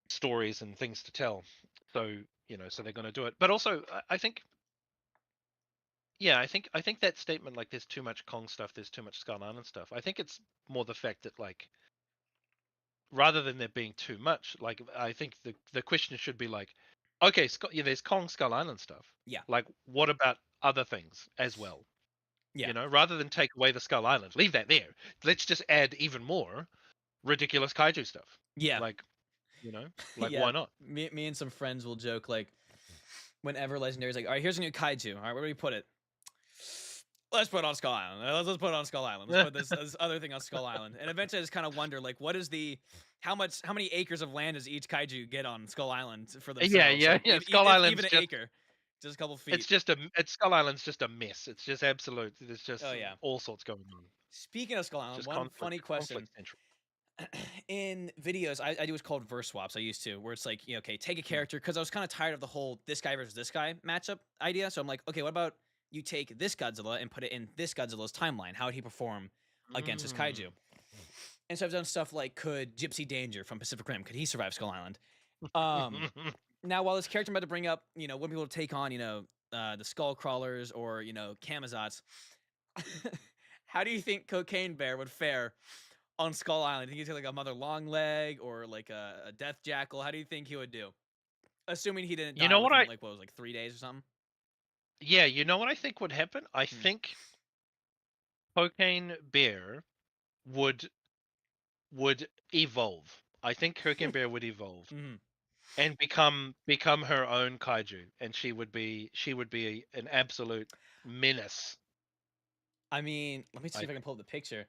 stories and things to tell. So so they're going to do it. But also, I think, yeah, I think that statement, like, there's too much Kong stuff, there's too much Skull Island stuff. I think it's more the fact that, like, rather than there being too much, like, I think the question should be like, okay, yeah, there's Kong Skull Island stuff. Yeah, Like, what about other things as well? yeah, Rather than take away the Skull Island, leave that there. Let's just add even more ridiculous kaiju stuff. yeah, Like, you know, like, yeah. why not? Me and some friends will joke like whenever Legendary's like, all right, here's a new kaiju. All right, where do we put it? Let's put it on Skull Island. Let's put it on Skull Island. Let's put this other thing on Skull Island. And eventually, I just kind of wonder, like, what is how many acres of land does each kaiju get on Skull Island for Yeah, themselves? yeah, Like, yeah. even an acre, just a couple feet. It's Skull Island's just a mess. It's just absolute. There's just Oh yeah. all sorts going on. Speaking of Skull Island, Just one conflict, funny question. conflict central. In videos, I do what's called verse swaps. I used to, where it's like, okay, take a Mm. character because I was kind of tired of the whole this guy versus this guy matchup idea. So I'm like, okay, what about you take this Godzilla and put it in this Godzilla's timeline? How would he perform against his kaiju? And so I've done stuff like, could Gypsy Danger from Pacific Rim, could he survive Skull Island? Um, Now, while this character I'm about to bring up, when people take on, the Skull Crawlers or, Kamazats, how do you think Cocaine Bear would fare on Skull Island? Do you think he'd take like a Mother Long Leg or like a Death Jackal? How do you think he would do? Assuming he didn't you die know what within I? like what was like 3 days or something. Yeah, you know what I think would happen? I Hmm. think Cocaine Bear would evolve. I think Kirkenbear would evolve Mhm. and become her own kaiju, and she would be an absolute menace. I mean, let me see I if I can think. pull up the picture.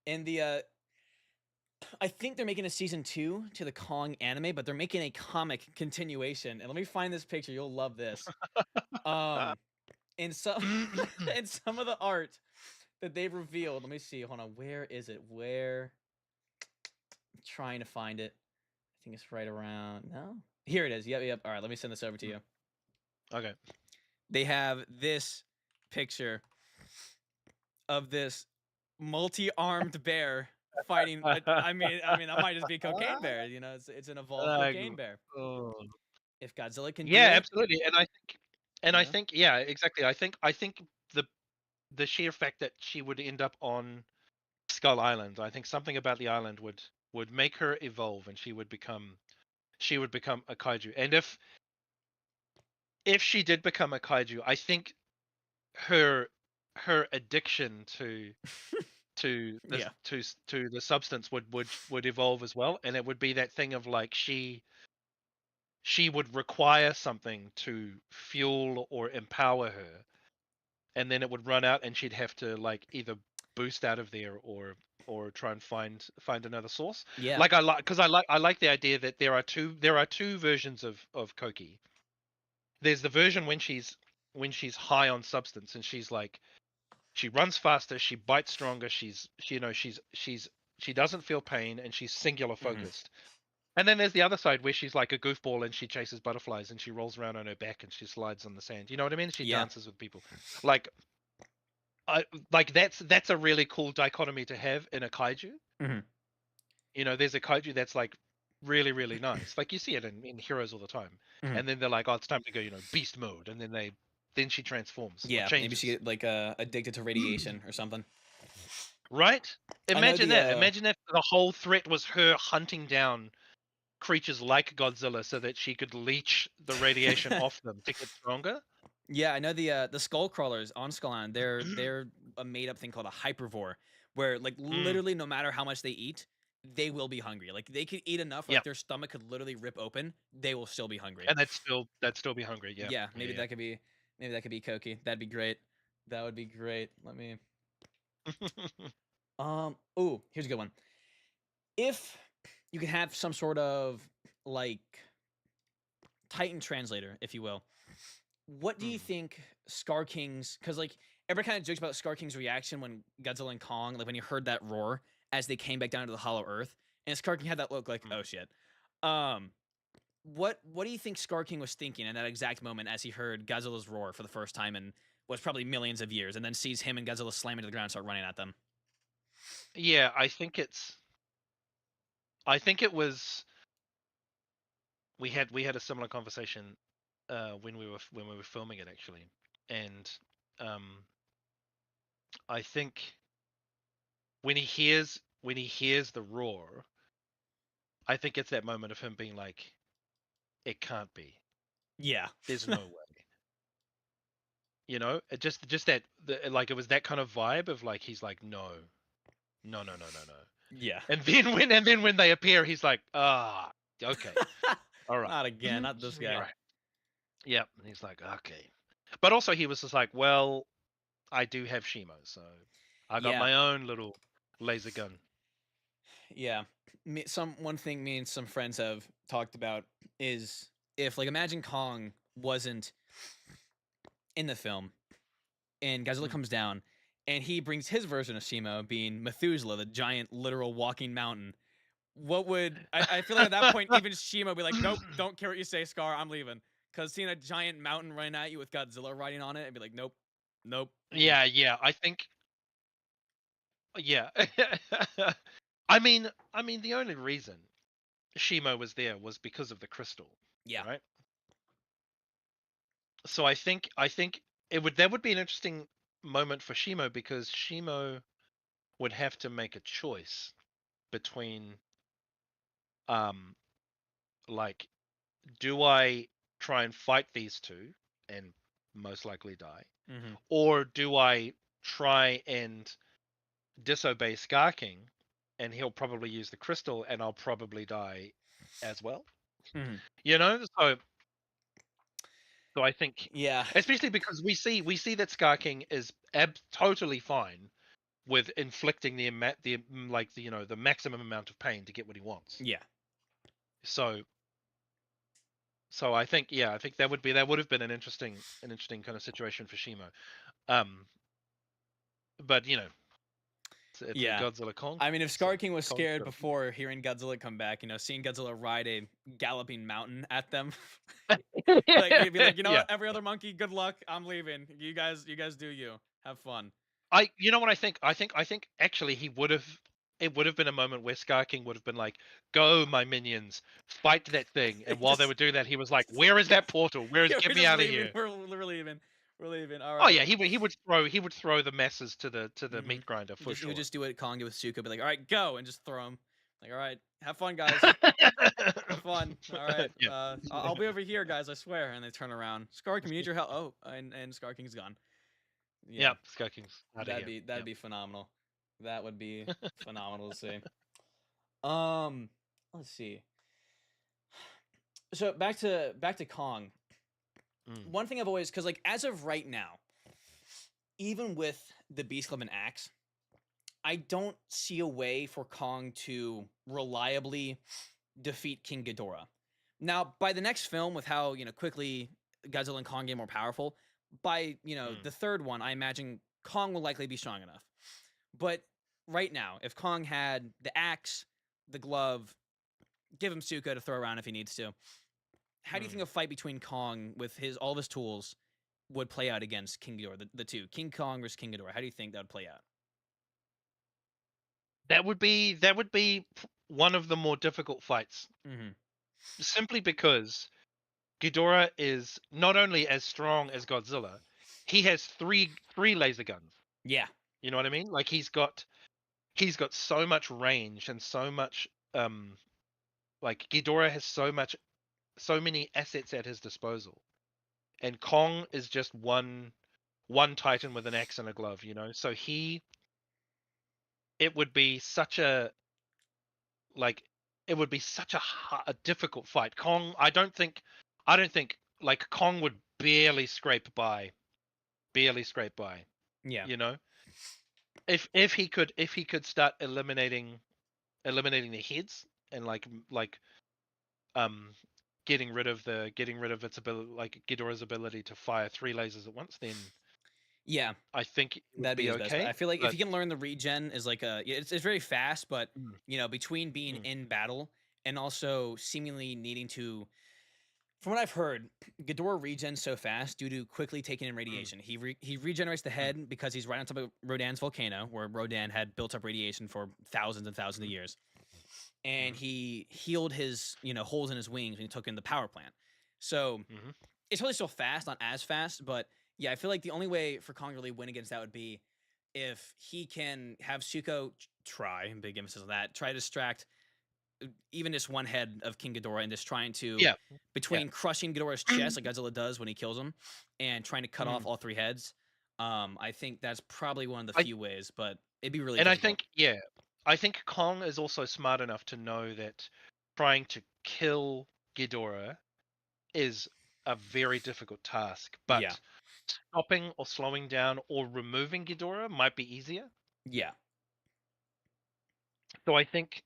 In the I think they're making a season 2 to the Kong anime, but they're making a comic continuation. And let me find this picture. You'll love this. Um in some in some of the art that they've revealed, let me see. Hold on. Where is it? Where I'm trying to find it. I think it's right around. No. Here it is. Yep, yep. All right, let me send this over to you. Okay. They have this picture of this multi-armed bear fighting. I mean, that might just be a cocaine bear. You know, it's an evolved Like, cocaine bear. oh. If Godzilla can do Yeah, it, absolutely. And you I know. think, yeah, exactly. I think the sheer fact that she would end up on Skull Island, I think something about the island would make her evolve, and she would become a kaiju. And if she did become a kaiju, I think her her addiction Yeah. to the substance would evolve as well, and it would be that thing of like she would require something to fuel or empower her, and then it would run out, and she'd have to like either boost out of there or try and find another source. Yeah. Like I like the idea that there are two versions of Koki. There's the version when she's high on substance, and she's like she runs faster, she bites stronger, she doesn't feel pain, and she's singular Mhm. focused. And then there's the other side where she's like a goofball, and she chases butterflies, and she rolls around on her back, and she slides on the sand. You know what I mean? She Yeah. dances with people. Like I like that's a really cool dichotomy to have in a kaiju. Mhm. There's a kaiju that's like really, really nice. Like you see it in heroes all the time. Mhm. And then they're like, oh, it's time to go, beast mode, and then she transforms or Yeah. Maybe she changes. get like addicted to radiation or something. Right? I know Imagine the that. Imagine if the whole threat was her hunting down creatures like Godzilla so that she could leech the radiation off them to get stronger. Yeah, I know the skull crawlers on Skull Island. They're a made up thing called a hypervore, where like Mm, literally no matter how much they eat, they will be hungry. Like they could eat enough where yeah, like their stomach could literally rip open. They will still be hungry. and that'd still be hungry. Yeah, Yeah, yeah, maybe that could be Koki. That'd be great. That would be great. Let me yeah. ooh, here's a good one. If you could have some sort of like Titan translator, if you will, what do you Mm, think Scar King's? Because like everybody kind of jokes about Scar King's reaction when Godzilla and Kong, like when he heard that roar as they came back down to the Hollow Earth, and Scar King had that look like, mm. oh shit. Um, what do you think Scar King was thinking in that exact moment as he heard Godzilla's roar for the first time in was probably millions of years, and then sees him and Godzilla slam into the ground and start running at them? Yeah, I think it was we had a similar conversation when we were filming it actually. And um I think when he hears the roar, I think it's that moment of him being like, it can't be. Yeah. There's no way. Just that like it was that kind of vibe of like he's like, no, no, no, no, no, no. Yeah. And then when they appear, he's like, ah, okay, all right, Not again. Not this all guy. right, yep. And he's like, okay, but also he was just like, well, I do have Shimo, so I got Yeah. my own little laser gun. Yeah. Some one thing me and some friends have talked about is if like imagine Kong wasn't in the film and Godzilla Mm. comes down and he brings his version of Shimo being Methuselah, the giant literal walking mountain. What would I feel like at that point even Shimo would be like, nope, don't care what you say, Scar, I'm leaving. Cause seeing a giant mountain running at you with Godzilla riding on it and be like, nope, nope. Mm-mm. Yeah, yeah. I think, yeah. I mean, the only reason Shimo was there was because of the crystal, Yeah. right? So I think that would be an interesting moment for Shimo, because Shimo would have to make a choice between um like, do I try and fight these two and most likely die, Hmm. or do I try and disobey Skar King and he'll probably use the crystal, and I'll probably die as well. Mhm. You know, so I think, Yeah. especially because we see that Scar King is totally fine with inflicting the maximum amount of pain to get what he wants. Yeah. So I think, I think that would have been an interesting kind of situation for Shimo. Um, but it's a Yeah. Godzilla Kong, I mean, if so Scar King was Kong's scared got to before hearing Godzilla come back, seeing Godzilla ride a galloping mountain at them, like he'd be like, you know yeah. what, every other monkey, good luck. I'm leaving. You guys do you. Have fun. You know what I think? I think actually it would have been a moment where Scar King would have been like, "Go, my minions, fight that thing." And while they Just were doing that, he was like, "Where is that portal? yeah, Get we're me just out of leaving. here!" We're leaving. We're leaving. All Oh right. yeah, he would throw the masses to the Mm-hmm. meat grinder for He would sure. just do what Kong did with Suko, be like, all right, go, and just throw him. Like, all right, have fun, guys. Have fun. All right. Yeah. I'll be over here, guys. I swear. And they turn around. Scar King, we need your help. Oh, and Scar King's gone. Yeah, Yeah, Scar King's out of that'd here. be that'd Yeah. be phenomenal. That would be phenomenal to see. Let's see. So back to Kong. Mm, One thing I've always, because like as of right now, even with the Beast Club and Axe, I don't see a way for Kong to reliably defeat King Ghidorah. Now, by the next film, with how quickly Godzilla and Kong get more powerful, by mm, the third one, I imagine Kong will likely be strong enough. But right now, if Kong had the axe, the glove, give him Suka to throw around if he needs to, how do you think mm. a fight between Kong with all of his tools would play out against King Ghidorah? The two, King Kong versus King Ghidorah. How do you think that would play out? That would be one of the more difficult fights, Mm-hmm. simply because Ghidorah is not only as strong as Godzilla, he has three laser guns. Yeah. You know what I mean? Like he's got so much range and so much like Ghidorah has so many assets at his disposal. And Kong is just one titan with an axe and a glove, you know? So it would be such a like it would be such a difficult fight. I don't think like Kong would barely scrape by, Yeah. you know? If he could start eliminating the heads and um getting rid of its ability, like Ghidorah's ability to fire three lasers at once, then Yeah. I think it would That'd be be his best bet. I okay. feel like if But he can learn the regen is like it's very fast, but mm, between being mm, in battle and also seemingly needing to, from what I've heard, Ghidorah regens so fast due to quickly taking in mm, radiation. He regenerates the mm, head because he's right on top of Rodan's volcano, where Rodan had built up radiation for thousands and thousands of mm, years, and mm, he healed his holes in his wings when he took in the power plant. So mm, it's really still fast, not as fast, but yeah, I feel like the only way for Kong to really win against that would be if he can have Suko try, big emphasis on that, try to distract even just one head of King Ghidorah and just trying to, yeah, yeah. between crushing Ghidorah's chest like Godzilla does when he kills him and trying to cut off Mm. all three heads. I think that's probably one of the I few ways, but it'd be really and I difficult. think yeah, I think Kong is also smart enough to know that trying to kill Ghidorah is a very difficult task, Yeah. but stopping or slowing down or removing Ghidorah might be easier. Yeah. So I think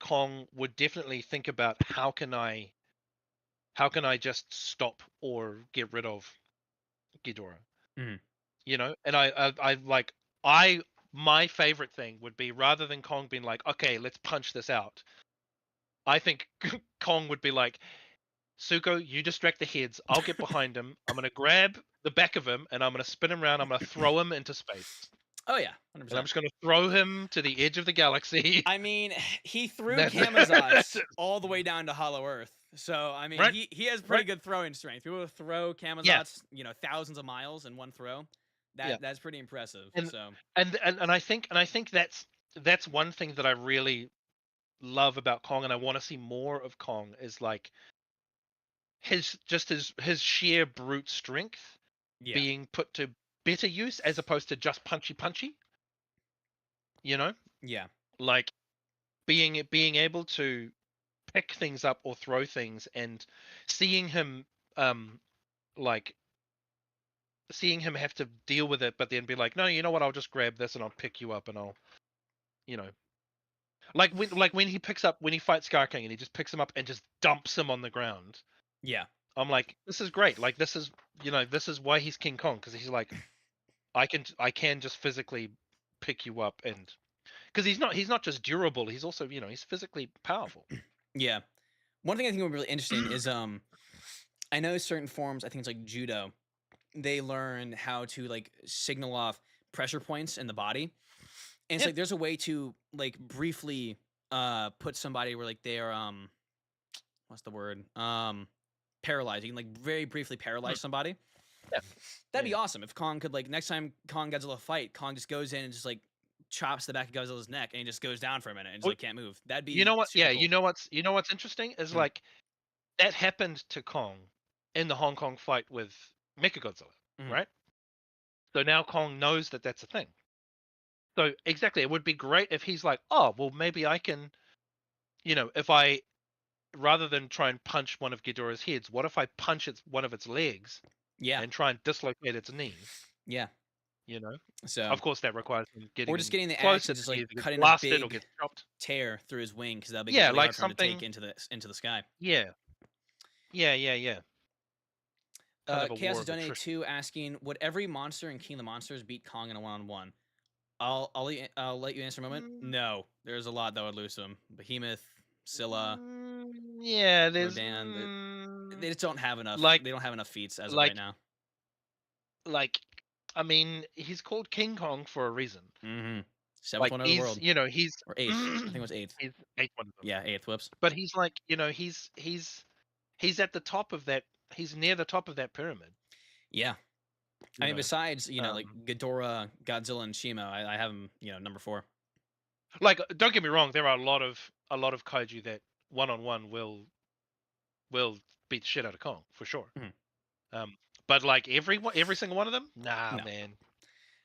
Kong would definitely think about how can I just stop or get rid of Ghidorah, Mhm. you know? And I my favorite thing would be, rather than Kong being like, okay, let's punch this out. I think Kong would be like, Suko, you distract the heads. I'll get behind him. I'm gonna grab the back of him and I'm gonna spin him around. I'm gonna throw him into space, Oh yeah, and I'm 100%. just gonna throw him to the edge of the galaxy. I mean, he threw That's that's Camazotz it, all the way down to Hollow Earth. So, I mean, right, he has pretty right, good throwing strength. People will throw yeah, Camazotz, thousands of miles in one throw. yeah. That's pretty impressive. And So, and I think that's one thing that I really love about Kong, and I want to see more of Kong, is like his sheer brute strength yeah. being put to better use as opposed to just punchy punchy. You know, Yeah. like being able to pick things up or throw things, and seeing him um like seeing him have to deal with it, but then be like, no, you know what? I'll just grab this and I'll pick you up and I'll, you know, like when he picks up when he fights Scar King and he just picks him up and just dumps him on the ground. Yeah. I'm like, this is great. Like this is this is why he's King Kong, because he's like, I can just physically pick you up, and because he's not just durable, he's also he's physically powerful. Yeah. One thing I think would be really interesting is I know certain forms, I think it's like judo, they learn how to like signal off pressure points in the body. And it's Yeah. like there's a way to like briefly put somebody where like they're what's the word? Paralyzed. You can like very briefly Mm, paralyze somebody. yeah. That'd be Yeah. awesome if Kong could like next time Kong Godzilla fight, Kong just goes in and just like chops the back of Godzilla's neck and he just goes down for a minute and just Well, like can't move. That'd you know be what? super Yeah, cool. what's interesting is Mm. like that happened to Kong in the Hong Kong fight with Mechagodzilla, Mhm. right? So now Kong knows that that's a thing. So exactly, it would be great if he's like, oh, well, maybe I can, if I rather than try and punch one of Ghidorah's heads, what if I punch one of its legs Yeah. and try and dislocate its knee? Yeah. You know, So of course that requires him getting or just in getting the axe closer and to just he like either gets cutting a blasted or big gets chopped. tear through his wing because that'll make it Yeah, really like hard for him to take something. into the sky. Yeah, yeah. Kind of a Chaos war is of donated attrition. two asking, would every monster in King of the Monsters beat Kong in a one-on-one? I'll let you answer in a moment. Mm, No, there's a lot that would lose him. Behemoth, Scylla, yeah, there's Rodan. They just don't have enough. like They don't have enough feats as of right like now. like I mean, he's called King Kong for a reason. Mm-hmm. Seventh Like one of the he's world, he's or eighth. I think it was eighth. he's eighth one of them. Yeah, eighth. Whoops. But he's like, he's at the top of that. He's near the top of that pyramid. Yeah. I You mean, know, besides like um, Ghidorah, Godzilla, and Shimo, I have him number 4. like don't get me wrong, there are a lot of kaiju that one on one will beat the shit out of Kong for sure. Mhm. Um, but like every single one of them, nah, No. man,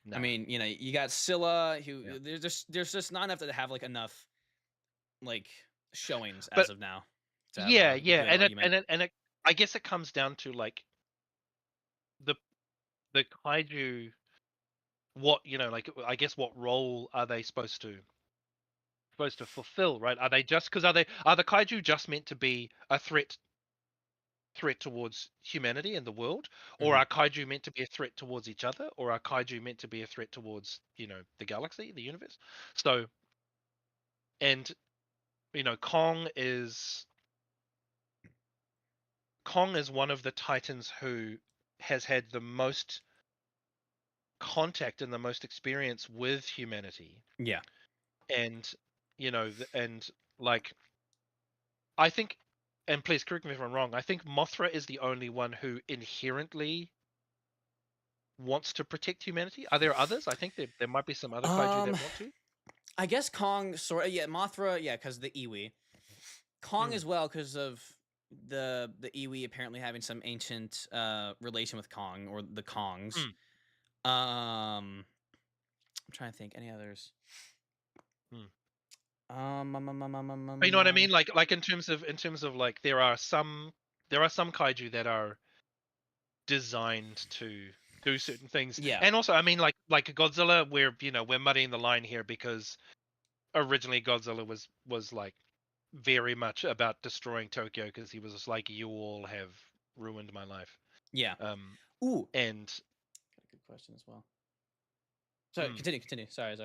I nah. mean, you got Scylla, Yeah. who there's just not enough to have like enough like showings But as of now to have yeah, a yeah, good and it argument. and it and it, I guess it comes down to like the the kaiju. What like I guess what role are they supposed to fulfill, right? Are they just because are the kaiju just meant to be a threat towards humanity and the world, or Hmm. are kaiju meant to be a threat towards each other, or are kaiju meant to be a threat towards the galaxy, the universe? So and Kong is one of the titans who has had the most contact and the most experience with humanity, Yeah. and and like I think, and please correct me if I'm wrong, I think Mothra is the only one who inherently wants to protect humanity. Are there others? I think there might be some other kaiju Um, that want to. I guess Kong sort of, yeah, Mothra, yeah, because the Iwi. Kong Mm, as well because of the Iwi apparently having some ancient relation with Kong or the Kongs. mm, I'm trying to think any others. mm. Um, um, um, um, um, um, But you know um, what I um, mean? Like in terms of like there are some kaiju that are designed to do certain things. yeah, And also I mean like Godzilla, we're muddying the line here because originally Godzilla was like very much about destroying Tokyo because he was just like, you all have ruined my life. yeah. Um Ooh, and got a good question as well. So mm, continue. Sorry.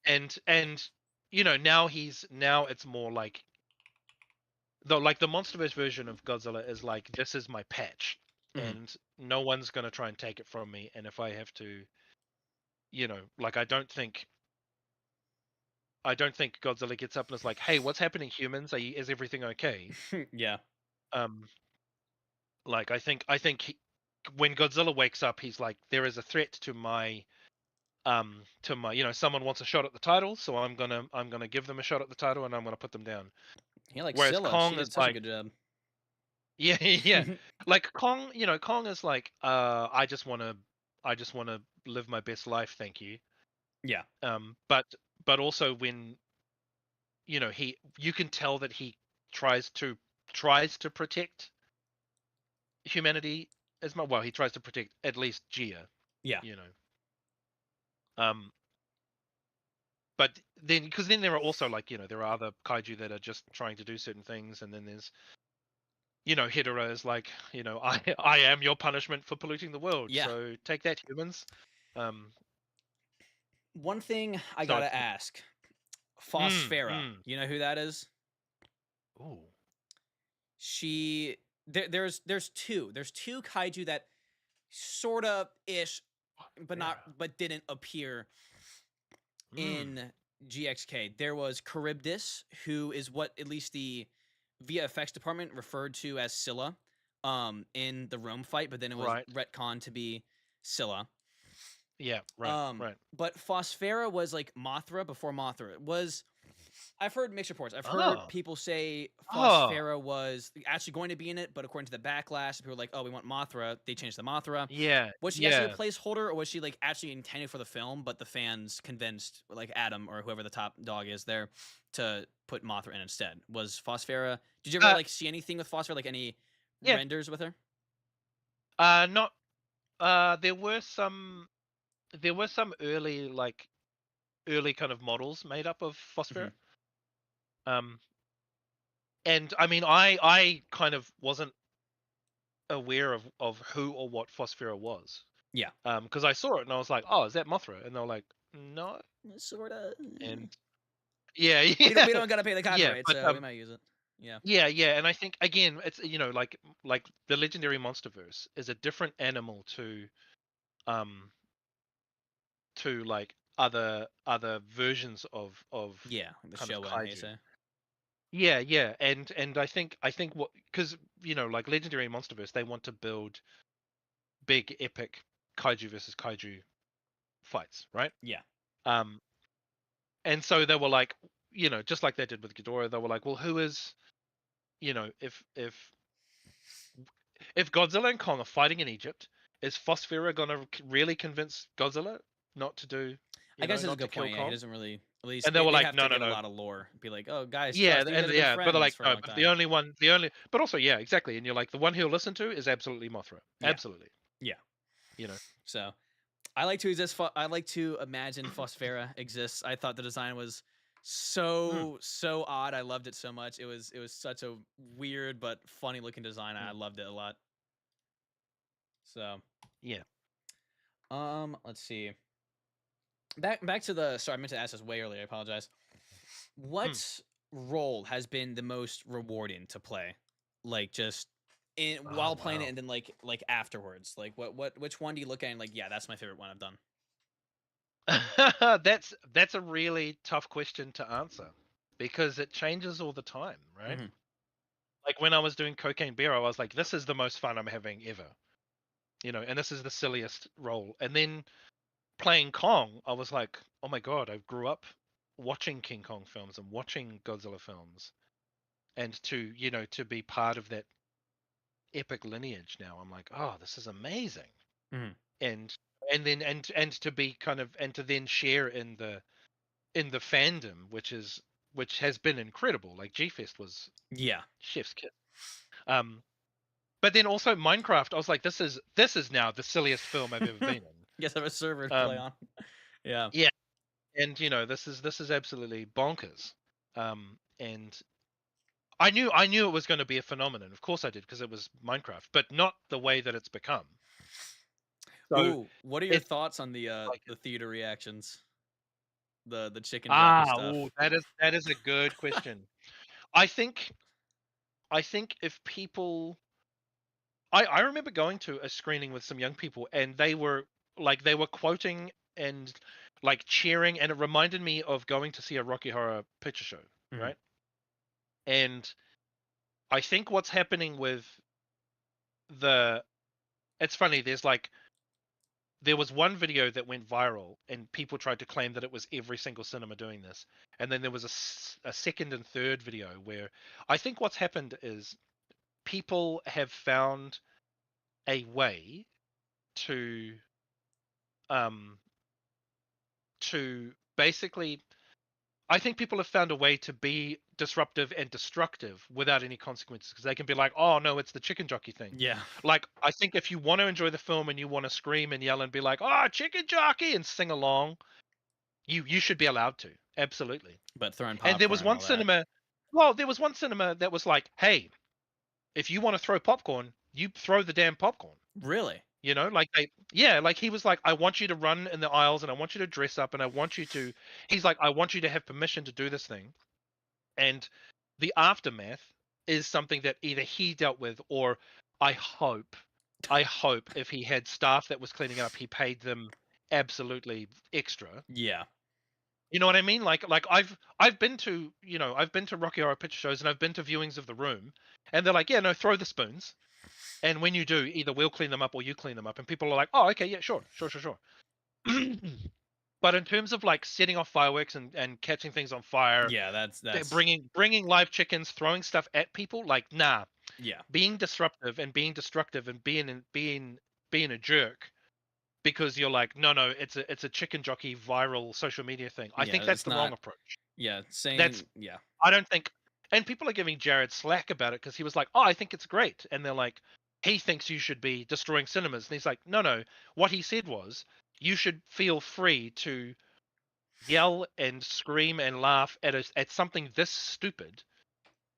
and now it's more like the monsterverse version of Godzilla is like, this is my patch, Mhm. and no one's gonna try and take it from me. And if I have to, like I don't think Godzilla gets up and is like, hey, what's happening, humans? Is everything okay? Yeah, Um, like I think when Godzilla wakes up, he's like, there is a threat to my someone wants a shot at the title, so I'm gonna give them a shot at the title, and I'm gonna put them down. he like Whereas Scylla. She Kong is did such a like, good job. yeah, yeah, like Kong is like, I just wanna live my best life, thank you. Yeah, But also when you can tell that he tries to protect humanity as much. Well, he tries to protect at least Gia. Yeah. You know. But then, because then there are also like there are other kaiju that are just trying to do certain things, and then there's Hidora is like I am your punishment for polluting the world, Yeah. so take that, humans. Um, One thing I so gotta it's ask, Phosphera. mm. You know who that is? Ooh. She there's two kaiju that sort of ish, but Yeah. not but didn't appear Mm. in GXK. There was Charybdis, who is what at least the VFX department referred to as Scylla in the Rome fight, but then it was Right. retconned to be Scylla. Yeah. Right. Right. But Phosphera was like Mothra before Mothra. It was I've heard mixed reports. I've heard Oh. people say Oh. Phosphera was actually going to be in it, but according to the backlash, people were like, "Oh, we want Mothra." They changed the Mothra. Yeah. Was she actually a Yeah. placeholder, or was she like actually intended for the film? But the fans convinced like Adam or whoever the top dog is there to put Mothra in instead. Was Phosphera? Did you ever Uh. like see anything with Phosphera? Like any Yeah. renders with her? Not. There were some. Early early kind of models made up of Hmm. Phosphera. Um. And I mean, I kind of wasn't aware of who or what Phosphera was. Yeah, Because I saw it and I was like, "Oh, is that Mothra?" And they were like, "No." sorta. And yeah, We yeah, don't gotta pay the yeah. copyright, But so we might use it. Yeah, yeah, yeah. And I think again, it's like the Legendary Monsterverse is a different animal um like other versions of yeah, like the kind of Showa and kaiju. Heisei. Yeah, yeah. And I think what, because like Legendary Monsterverse, they want to build big epic kaiju versus kaiju fights, right? Yeah, Um, and so they were like, just like they did with Ghidorah, they were like, well, who is, if Godzilla and Kong are fighting in Egypt, is Phosphera gonna really convince Godzilla not to do, I guess that's a not to good kill point. Yeah, he Kong? doesn't really. At least And they were they like, have no, to no, give a no. lot of lore. Be like, oh, guys, Yeah, trust me, you guys and have been yeah, but they're friends like, for a no, long but the time. only one, but also, yeah, exactly. And you're like, the one he'll listen to is absolutely Mothra, Yeah, absolutely. yeah. You know, So I like to exist. I like to imagine Phosphera exists. I thought the design was mm, so odd. I loved it so much. It was such a weird but funny looking design. I mm, loved it a lot. So yeah. let's see. Back to the. Sorry, I meant to ask this way earlier. I apologize. Mm. What role has been the most rewarding to play? Like just in Oh while playing it, wow. and then like afterwards. Like which one do you look at and like, yeah, that's my favorite one I've done. That's a really tough question to answer because it changes all the time, right? Hmm. Like when I was doing Cocaine Bear, I was like, this is the most fun I'm having ever, and this is the silliest role. And then playing Kong, I was like, oh my god, I grew up watching King Kong films and watching Godzilla films, and to be part of that epic lineage now, I'm like, oh, this is amazing. Hmm. And then to be kind of, and to then share in the fandom, which has been incredible. Like G-Fest was Yeah. chef's kiss. Um, but then also Minecraft, I was like, this is now the silliest film I've ever been in. Guess I have a server to play Um, on. Yeah. yeah, and this is absolutely bonkers. And I knew it was going to be a phenomenon. Of course I did, because it was Minecraft, but not the way that it's become. So Ooh, what are your it's thoughts on like, the theater reactions? The chicken dropping ooh, stuff. that is a good question. I think I think if people I remember going to a screening with some young people, and they were quoting and like cheering, and it reminded me of going to see a Rocky Horror Picture Show, Mhm. right? And I think what's happening with the it's funny, there was one video that went viral, and people tried to claim that it was every single cinema doing this. And then there was a second and third video where I think what's happened is people have found a way to um to basically I think people have found a way to be disruptive and destructive without any consequences because they can be like, oh no, it's the chicken jockey thing. Yeah. Like, I think if you want to enjoy the film and you want to scream and yell and be like, oh, chicken jockey, and sing along, you should be allowed to. Absolutely. But throwing And there popcorn was and one all that. cinema, well, there was one cinema that was like, hey, if you want to throw popcorn, you throw the damn popcorn. Really? You know, like yeah, like he was like, I want you to run in the aisles and I want you to dress up and I want you to, he's like, I want you to have permission to do this thing. And the aftermath is something that either he dealt with or I hope, if he had staff that was cleaning up, he paid them absolutely extra. Yeah. You know what I mean? Like I've been to, I've been to Rocky Horror Picture Shows and I've been to viewings of The Room, and they're like, yeah, no, throw the spoons. And when you do, either we'll clean them up or you clean them up. And people are like, oh, okay, yeah, sure. But in terms of like setting off fireworks and catching things on fire, Yeah, that's bringing live chickens, throwing stuff at people, like, nah. yeah. Being disruptive and being destructive and being a jerk because you're like, no, it's a chicken jockey viral social media thing. I Yeah, think that's it's the wrong not approach. yeah, That's saying yeah. I don't think, and people are giving Jared slack about it because he was like, oh, I think it's great, and they're like, he thinks you should be destroying cinemas, and he's like, no. What he said was, you should feel free to yell and scream and laugh at something this stupid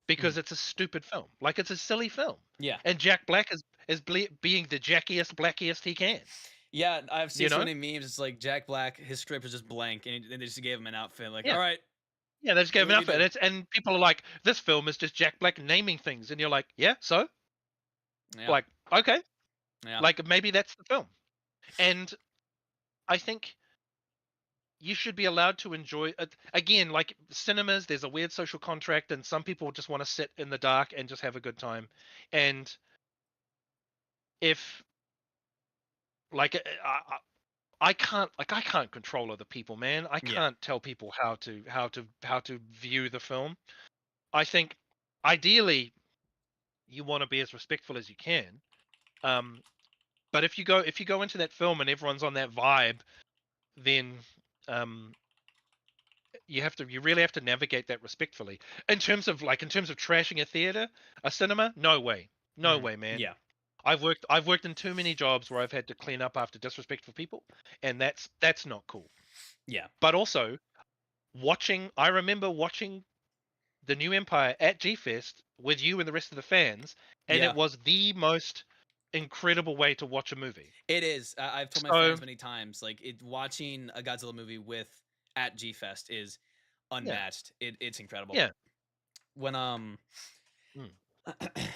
because it's a stupid film. Like, it's a silly film. Yeah. And Jack Black is being the jackiest, blackiest he can. Yeah, I've seen You so know? many memes. It's like Jack Black, his script was just blank, and they just gave him an outfit. Like, Yeah. all right, Yeah, they just do gave what you enough of do. it. And people are like, this film is just Jack Black naming things. And you're like, yeah, so? Yeah, Like, okay. yeah, Like, maybe that's the film. And I think you should be allowed to enjoy it. Again, like cinemas, there's a weird social contract, and some people just want to sit in the dark and just have a good time. And if, like, I can't control other people, man. I yeah, can't tell people how to view the film. I think ideally you want to be as respectful as you can. But if you go into that film and everyone's on that vibe, then um, you really have to navigate that respectfully. In terms of trashing a theater, a cinema, no way, no mhm, way, man. yeah, I've worked in too many jobs where I've had to clean up after disrespectful people, and that's not cool. yeah, But also I remember watching the New Empire at G Fest with you and the rest of the fans, and yeah. it was the most incredible way to watch a movie. It is. I've told my So friends many times, like watching a Godzilla movie with at G Fest is yeah, unmatched. It's incredible. yeah, When mm, I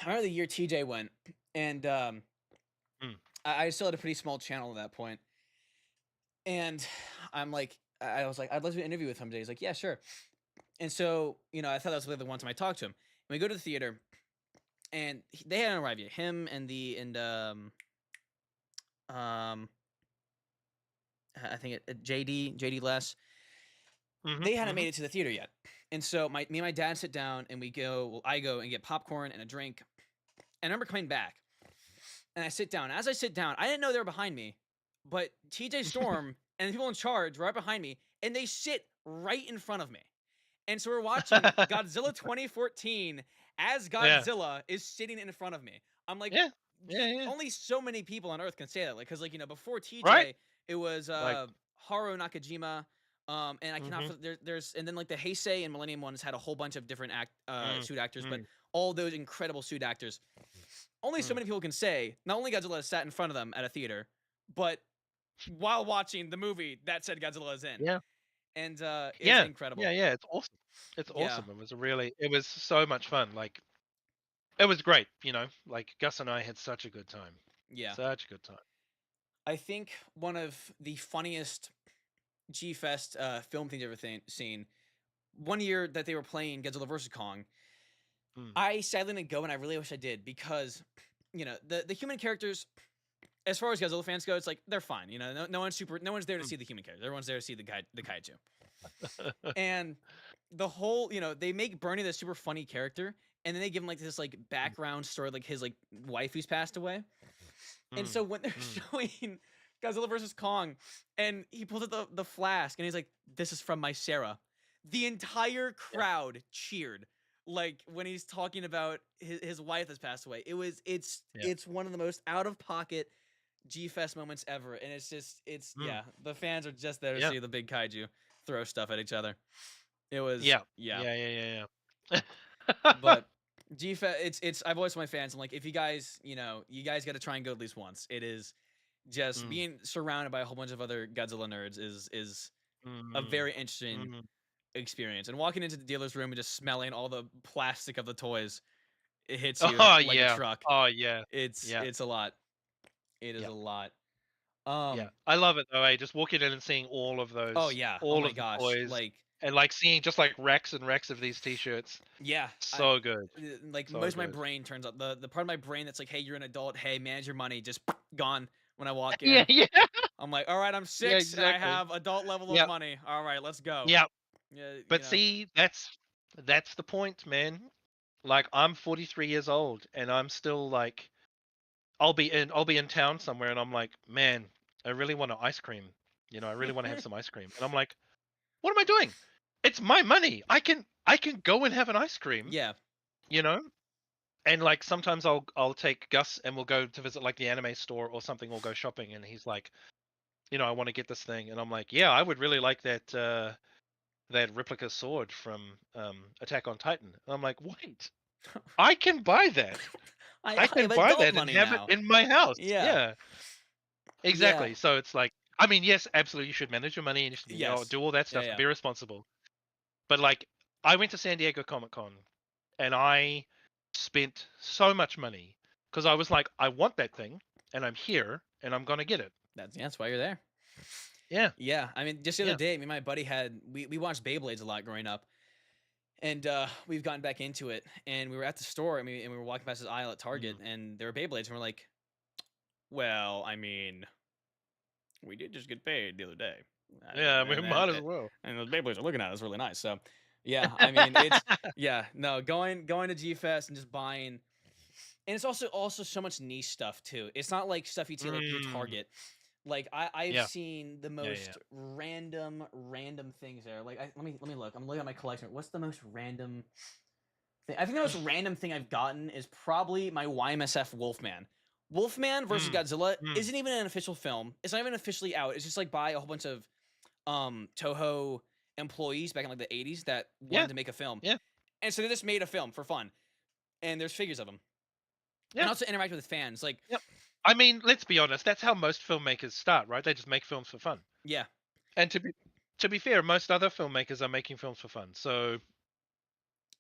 remember the year TJ went, and mm, I still had a pretty small channel at that point, and I'm like, I was like, I'd love to do an interview with him today. He's like, yeah, sure. And so, I thought that was really the one time I talked to him. And we go to the theater, and they hadn't arrived yet. Him and um, I think JD Les, mhm, they hadn't mhm, made it to the theater yet. And so me and my dad sit down, and I go and get popcorn and a drink. And I remember coming back, and I sit down. As I sit down, I didn't know they were behind me, but TJ Storm and the people in charge were right behind me, and they sit right in front of me. And so we're watching Godzilla 2014 as yeah, Godzilla is sitting in front of me. I'm like, yeah, yeah, only so many people on Earth can say that. Like, because before right, TJ, it was like, Haru Nakajima. And I cannot mhm, there's and then like the Heisei and Millennium ones had a whole bunch of different mm, suit actors, but mm, all those incredible suit actors. Only so mm, many people can say not only Godzilla sat in front of them at a theater, but while watching the movie that said Godzilla is in. yeah. And it's Yeah, incredible. yeah, it's awesome. It's Yeah. awesome. It was so much fun. Like, it was great. Like Gus and I had such a good time. Yeah. Such a good time. I think one of the funniest G Fest film things I've ever seen. One year that they were playing Godzilla vs Kong, Mm, I sadly didn't go, and I really wish I did because, the human characters, as far as Godzilla fans go, it's like they're fine. No one's there to mm, see the human characters. Everyone's there to see the kaiju. And the whole, they make Bernie this super funny character, and then they give him like this like background story, like his like wife who's passed away. And mm, so when they're mm. showing Godzilla versus Kong, and he pulls out the flask, and he's like, "This is from my Sarah." The entire crowd cheered, like, when he's talking about his wife has passed away. Yeah. It's one of the most out of pocket G-Fest moments ever, and Mm. yeah, the fans are just there to Yeah. see the big kaiju throw stuff at each other. It was Yeah. yeah, Yeah. Yeah. Yeah. Yeah. but G-Fest, it's I've always told my fans, I'm like, if you guys, you guys got to try and go at least once. It is just Mm, being surrounded by a whole bunch of other Godzilla nerds is a mm, very interesting mm. experience. And walking into the dealer's room and just smelling all the plastic of the toys, it hits you Oh like a yeah. truck. Oh yeah. It's Yeah. it's a lot. It is Yeah. a lot. Yeah. Um. I love it though. Just walking in and seeing Oh yeah. Oh all my of the gosh. toys, Like and like seeing just like racks and racks of these T-shirts. yeah. So good. Like So most of my good. brain turns up the part of my brain that's like, hey, you're an adult. Hey, manage your money. Just gone when I walk Yeah. in. Yeah. I'm like, all right, I'm Yeah. 6 and I Exactly. have adult level of Yeah. money. All right, let's go. Yeah. Yeah. But see, that's the point, man. Like I'm 43 years old, and I'm still like, I'll be in town somewhere, and I'm like, man, I really want an ice cream. I really want to have some ice cream, and I'm like, what am I doing? It's my money. I can go and have an ice cream. Yeah. You know. And like sometimes I'll take Gus and we'll go to visit like the anime store or something. We'll go shopping, and he's like, I want to get this thing, and I'm like, yeah, I would really like that replica sword from Attack on Titan. And I'm like, wait, I can buy that. I I can have buy adult that and money have it now. in my house. Yeah. Yeah, Yeah. exactly. So it's like, I mean, yes, absolutely, you should manage your money and you should, Yes. do all that Yeah. stuff and Yeah. be responsible. But like, I went to San Diego Comic Con and I spent so much money because I was like, I want that thing, and I'm here, and I'm gonna get it. That's why you're there. Yeah, Yeah, I mean, just the other yeah. day, me and my buddy we watched Beyblades a lot growing up, and we've gotten back into it. And we were at the store, and we were walking past this aisle at Target, Mm. and there were Beyblades, and we're like, well, I mean, we did just get paid the other day. I Yeah, mean, I mean, might as well. and those Beyblades are looking at us really nice. So, yeah, I mean, it's yeah, no, going to G Fest and just buying, and it's also so much niche stuff too. It's not like stuff you'd see like your Mm. Target. Like I've Yeah, seen the yeah, yeah. most random things there. Like let me look. I'm looking at my collection. What's the most random thing? I think the most random thing I've gotten is probably my YMSF Wolfman. Wolfman versus Mm. Godzilla Mm. isn't even an official film. It's not even officially out. It's just like by a whole bunch of Toho employees back in like the 80s that Yeah, wanted to make a film. yeah, And so they just made a film for fun. And there's figures of them. And yeah, also interact with fans. Like, yep. I mean, let's be honest. That's how most filmmakers start, right? They just make films for fun. yeah. And to be fair, most other filmmakers are making films for fun. So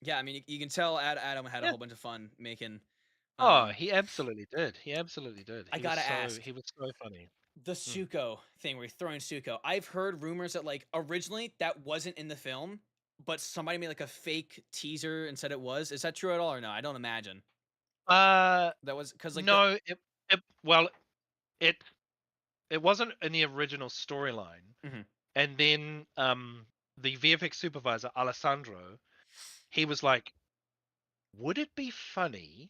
Yeah, I mean, you can tell Adam had a yeah. whole bunch of fun making. Oh, Um, he absolutely did. He absolutely did. I gotta ask He was so funny. the Mm. Suko thing where you're throwing Suko. I've heard rumors that like originally that wasn't in the film, but somebody made like a fake teaser and said it was. Is that true at all or no? I don't imagine Uh, that was because like the no. Well, it it wasn't in the original storyline. Mhm. And then the VFX supervisor Alessandro, he was like, "Would it be funny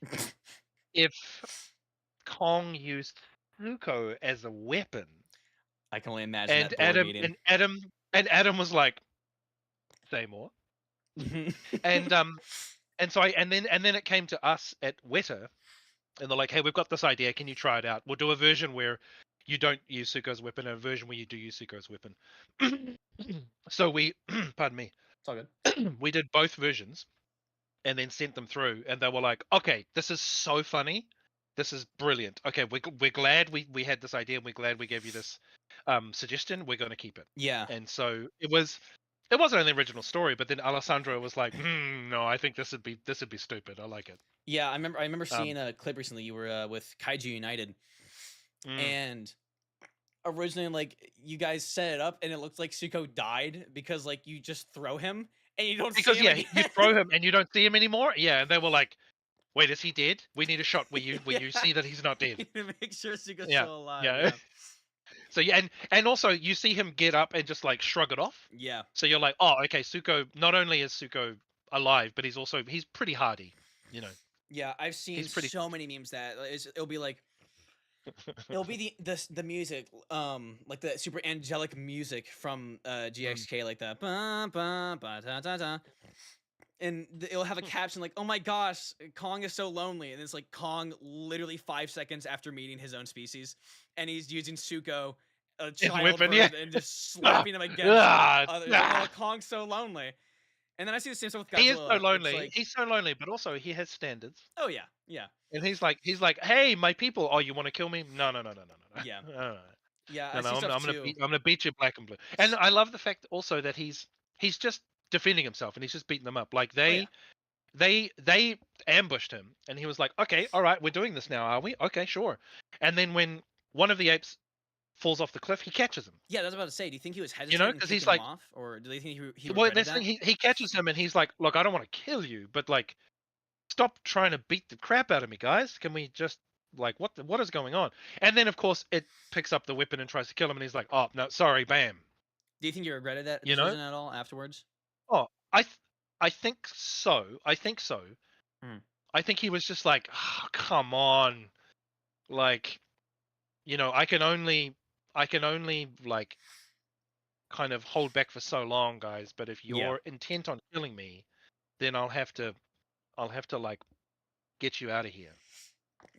if Kong used Suko as a weapon?" I can only imagine And that board meeting. Adam was like, "Say more." And and then it came to us at Weta, and they're like, "Hey, we've got this idea. Can you try it out? We'll do a version where you don't use Suko's weapon, and a version where you do use Suko's weapon." So we, pardon me, It's all good. we did both versions and then sent them through, and they were like, "Okay, this is so funny. This is brilliant. Okay, we're glad we had this idea, and we're glad we gave you this suggestion. We're going to keep it." Yeah, And so it wasn't an original story, but then Alessandro was like, no, I think this would be stupid. I like it." yeah. I remember Um, seeing a clip recently. You were with Kaiju United, mm. and originally like you guys set it up and it looked like Suko died because like you just throw him and you don't see Because him yeah, again. you throw him and you don't see him anymore. Yeah, and they were like, "Wait, is he dead? We need a shot where Yeah. you see that he's not dead." To make sure Suko's Yeah, still alive. yeah. Yeah. So yeah, and also you see him get up and just like shrug it off. Yeah. So you're like, "Oh, okay, Suko. Not only is Suko alive, but he's pretty hardy. You know, Yeah. I've seen he's pretty." so many memes that it'll be like It'll be the music, like the super angelic music from Mm. GXK, like that. Ba, ba, ba, da, da, da. And it'll have a caption like, "Oh my gosh, Kong is so lonely," and it's like Kong literally 5 seconds after meeting his own species, and he's using Suko, a His child weapon, yeah. version, and just Ah, slapping him against ah, others. Like, "Oh, ah. Kong's so lonely." And then I see the same stuff with He is so Godzilla. It's lonely. like, He's so lonely, but also he has standards. "Oh yeah, yeah, And he's like, "Hey, my people. Oh, you want to kill me? No, no, no, no, no, no, yeah, no, yeah." I no, see no. I'm, stuff I'm gonna too. beat. I'm gonna beat you black and blue. And I love the fact also that he's just defending himself and he's just beating them up. Like Oh yeah, they ambushed him and he was like, okay, all right, we're doing this now, are we? Okay, sure. And then when one of the apes falls off the cliff, he catches him. yeah. That's about to say. Do you think he was You know, hesitating because he's kicking him like, off, or do they think he well, regretted this thing that? he catches him and he's like, look, I don't want to kill you, but like, stop trying to beat the crap out of me, guys. Can we just like what is going on? And then of course it picks up the weapon and tries to kill him, and he's like, oh no, sorry, bam. Do you think he regretted that You know? decision at all afterwards? Oh, I think so. I think so. Hmm. I think he was just like, oh, come on, like, I can only like kind of hold back for so long, guys. But if Yeah, you're intent on killing me, then I'll have to like get you out of here.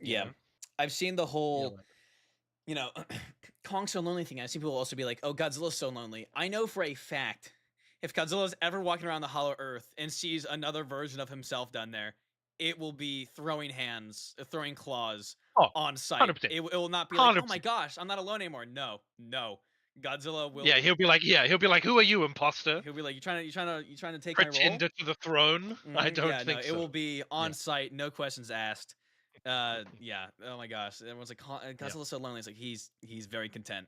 You yeah. know? I've seen the Yeah. whole, you know, Kong so lonely thing. I've seen people also be like, "Oh, Godzilla's so lonely." I know for a fact, if Godzilla's ever walking around the Hollow Earth and sees another version of himself down there, it will be throwing hands, throwing claws Oh, on sight. 100%. It will not be like, "Oh my 100%. gosh, I'm not alone anymore." No, no. Godzilla will. Yeah, he'll be like, "Who are you, imposter? He'll be like, you trying to take my role?" Pretender to the throne?" I don't Yeah, no, think it so. will be Yeah. on site, no questions asked. Yeah. Oh my gosh, everyone's like, Yeah. Godzilla's so lonely. It's like he's very content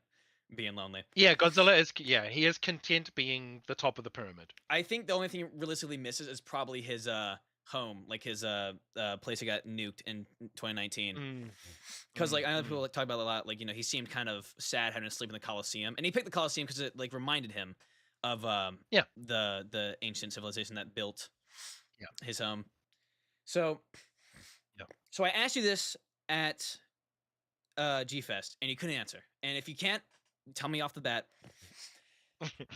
being lonely. Yeah, Godzilla he is content being the top of the pyramid. I think the only thing he realistically misses is probably his home, like his place that got nuked in 2019. Mm, Because like I know people mm. like, talk about it a lot. Like, he seemed kind of sad having to sleep in the Coliseum, and he picked the Coliseum because it like reminded him of Yeah, the ancient civilization that built yeah, his home. So yeah. so I asked you this at G Fest, and you couldn't answer. And if you can't, tell me off the bat.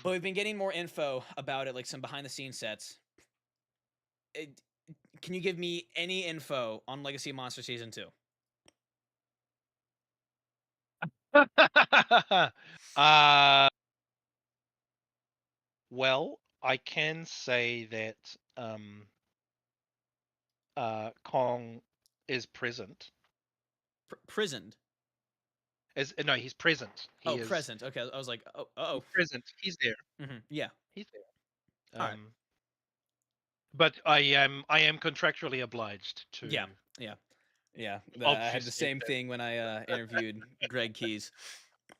But we've been getting more info about it, like some behind the scenes sets. It, can you give me any info on Legacy of Monster Season 2? uh, well, I can say that Kong is present. Prisoned. Is no, he's present. Oh, present. Okay, I was like, oh, He's oh. present. He's there. Yeah. He's there. All right. But I am contractually obliged Yeah. to Yeah. Yeah. I had the obfuscate same that. thing when I interviewed Greg Keys.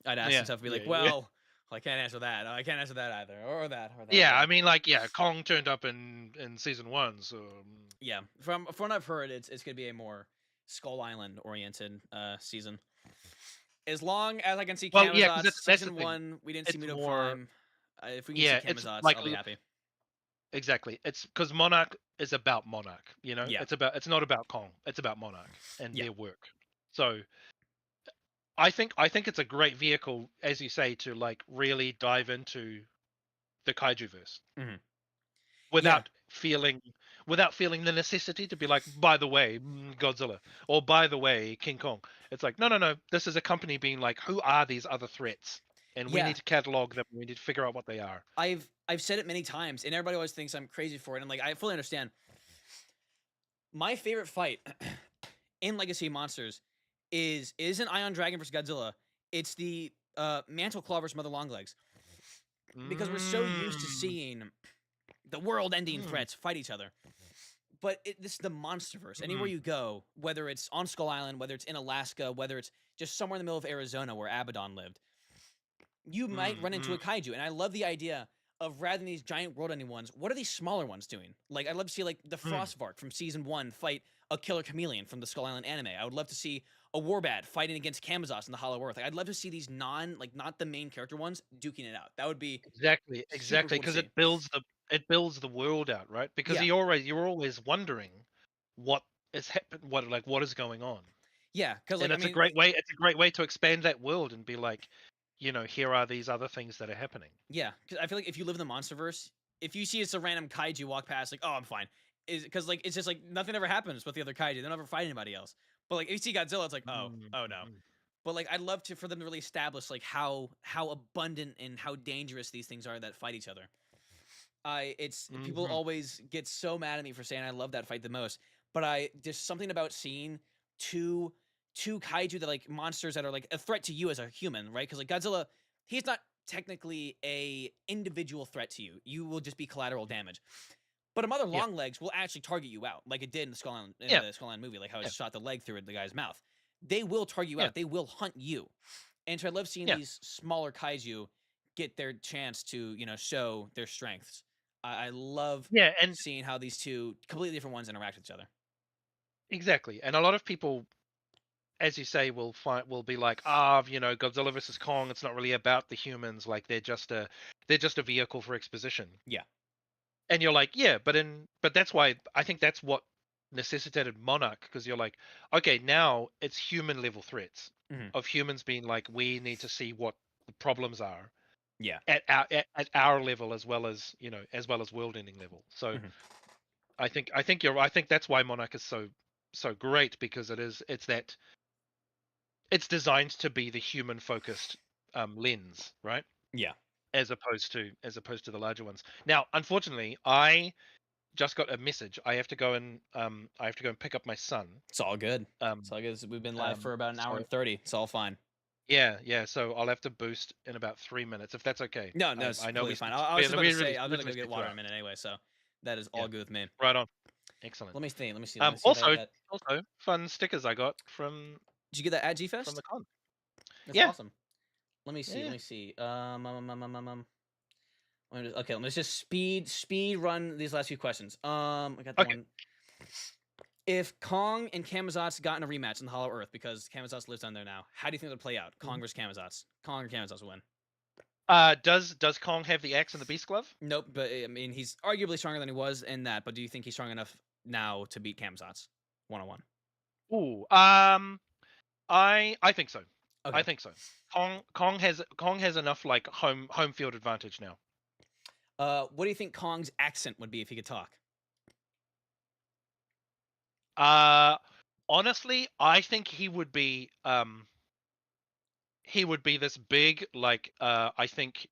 I'd ask him Yeah, stuff, be yeah, like, yeah. well, I can't answer that. I can't answer that either, or that, or that. Yeah, Yeah. I mean, like, yeah, Kong turned up in season one, so Yeah. From what I've heard, it's gonna be a more Skull Island oriented season. As long as I can see well, yeah, because Camazotz, that's the season thing. one, we didn't see It's Muto more, Prime. If we can see yeah, it's Camazotz, like I'll be happy. exactly. It's because Monarch is about Monarch. Yeah. It's not about Kong. It's about Monarch and Yeah. their work. So I think it's a great vehicle, as you say, to like really dive into the kaiju verse hmm Yeah. without feeling without feeling the necessity to be like, by the way, Godzilla, or by the way, King Kong. It's like, no, no, no. This is a company being like, who are these other threats? And we Yeah. need to catalog them. We need to figure out what they are. I've said it many times, and everybody always thinks I'm crazy for it. And like, I fully understand. My favorite fight in Legacy of Monsters isn't Ion Dragon versus Godzilla. It's the Mantle Claw versus Mother Longlegs, because we're so used to Mm, seeing the world-ending mm, threats fight each other. But this is the MonsterVerse. Anywhere mm, you go, whether it's on Skull Island, whether it's in Alaska, whether it's just somewhere in the middle of Arizona where Abaddon lived, you might mm, run into mm, a kaiju. And I love the idea of, rather than these giant world-ending ones, what are these smaller ones doing? Like, I'd love to see like the mm. Frostvark from season 1 fight a killer chameleon from the Skull Island anime. I would love to see a Warbat fighting against Camazotz in the Hollow Earth. Like, I'd love to see these not the main character ones duking it out. That would be Exactly, super exactly, cool to because see. it builds the world out, right? Because Yeah. you're always wondering what is happening, what is going on. Yeah, because And like I it's a mean, great way. It's a great way to expand that world and be like, here are these other things that are happening. yeah, because I feel like if you live in the MonsterVerse, if you see it's a random kaiju walk past, like, oh, I'm fine, is because like it's just like nothing ever happens with the other kaiju. They don't ever fight anybody else. But like if you see Godzilla, it's like, oh no. Mhm. But like I'd love to for them to really establish like how abundant and how dangerous these things are that fight each other. It's people Mhm. always get so mad at me for saying I love that fight the most, but I there's something about seeing two two kaiju that like monsters that are like a threat to you as a human, right? Because like Godzilla, he's not technically a individual threat to you. You will just be collateral damage. But a mother Yeah. long legs will actually target you out, like it did in Yeah. the Skull Island movie, like how it Yeah. shot the leg through the guy's mouth. They will target you Yeah. out. They will hunt you. And so I love seeing Yeah. these smaller kaiju get their chance to, show their strengths. I love Yeah. And seeing how these two completely different ones interact with each other. exactly. And a lot of people, as you say, will be like, Godzilla versus Kong. It's not really about the humans. Like they're just a vehicle for exposition. Yeah. And you're like, yeah, but that's why I think that's what necessitated Monarch, because you're like, okay, now it's human level threats Hmm. of humans being like, we need to see what the problems are Yeah. at our level, as well as world ending level. So Hmm. I think that's why Monarch is so great, because it's designed to be the human focused lens, right? Yeah. As opposed to the larger ones. Now, unfortunately, I just got a message. I have to go and pick up my son. It's all good. Um, It's all good. We've been live for about an hour so and 30. It's all fine. yeah. So I'll have to boost in about 3 minutes, if that's okay. No, no, I, it's I know completely we fine. said I was we, just about to we say, really I was gonna originally go said get two water in a hours. minute anyway, so that is Yeah, all good with me. right on. Excellent. Let me see. Let me see. Let me see if I Also, got. also fun stickers I got from Did you get that at G from the Fest? con. That's Yeah, awesome. Let me yeah, see. Let yeah. me see. Okay, let's just speed run these last few questions. I got the Okay. one. If Kong and Kamazotz got in a rematch in the Hollow Earth because Kamazotz lives down there now, how do you think it would play out? Kong Mhm. versus Kamazotz. Kong or Kamazotz will win. Does Kong have the axe and the beast glove? Nope, but I mean he's arguably stronger than he was in that. But do you think he's strong enough now to beat Kamazotz 1-on-1? Ooh. I think so. I Okay. think so. Kong has enough like home field advantage now. What do you think Kong's accent would be if he could talk? Uh Honestly, I think he would be this big, like, I think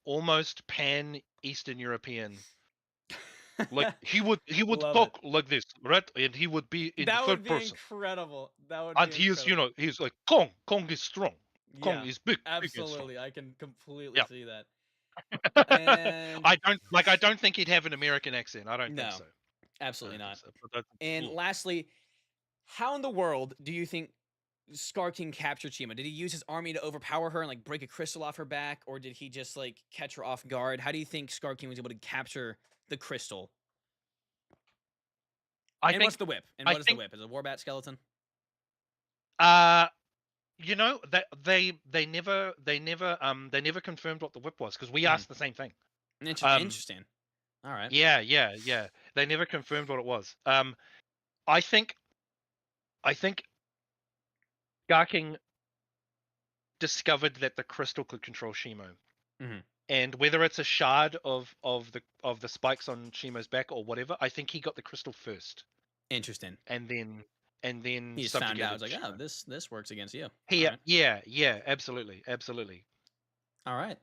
almost pan Eastern European. Like he would Love it. talk like this, right? And he would be in the That would third be person. incredible. That would And be incredible. he's like, Kong is strong. Kong Yeah, is big and strong. absolutely. I can completely Yeah. see that. And I don't think he'd have an American accent. I don't think no, so. I absolutely don't think not. so. But that's And cool. lastly, how in the world do you think Scar King captured Chima? Did he use his army to overpower her and like break a crystal off her back, or did he just like catch her off guard? How do you think Scar King was able to capture the crystal? I And what's think the whip? And I what is the think whip? Is it a warbat skeleton? uh that they never confirmed what the whip was, because we Mhm. asked the same thing. Um Interesting. All right. yeah. They never confirmed what it was. I think I think Garking discovered that the crystal could control Shimo. Hmm. And whether it's a shard of the spikes on Shimo's back or whatever, I think he got the crystal first, Interesting. and then He just found out. I was subjugated like, oh, Shimo. this works against you. All He right. yeah, absolutely. All right.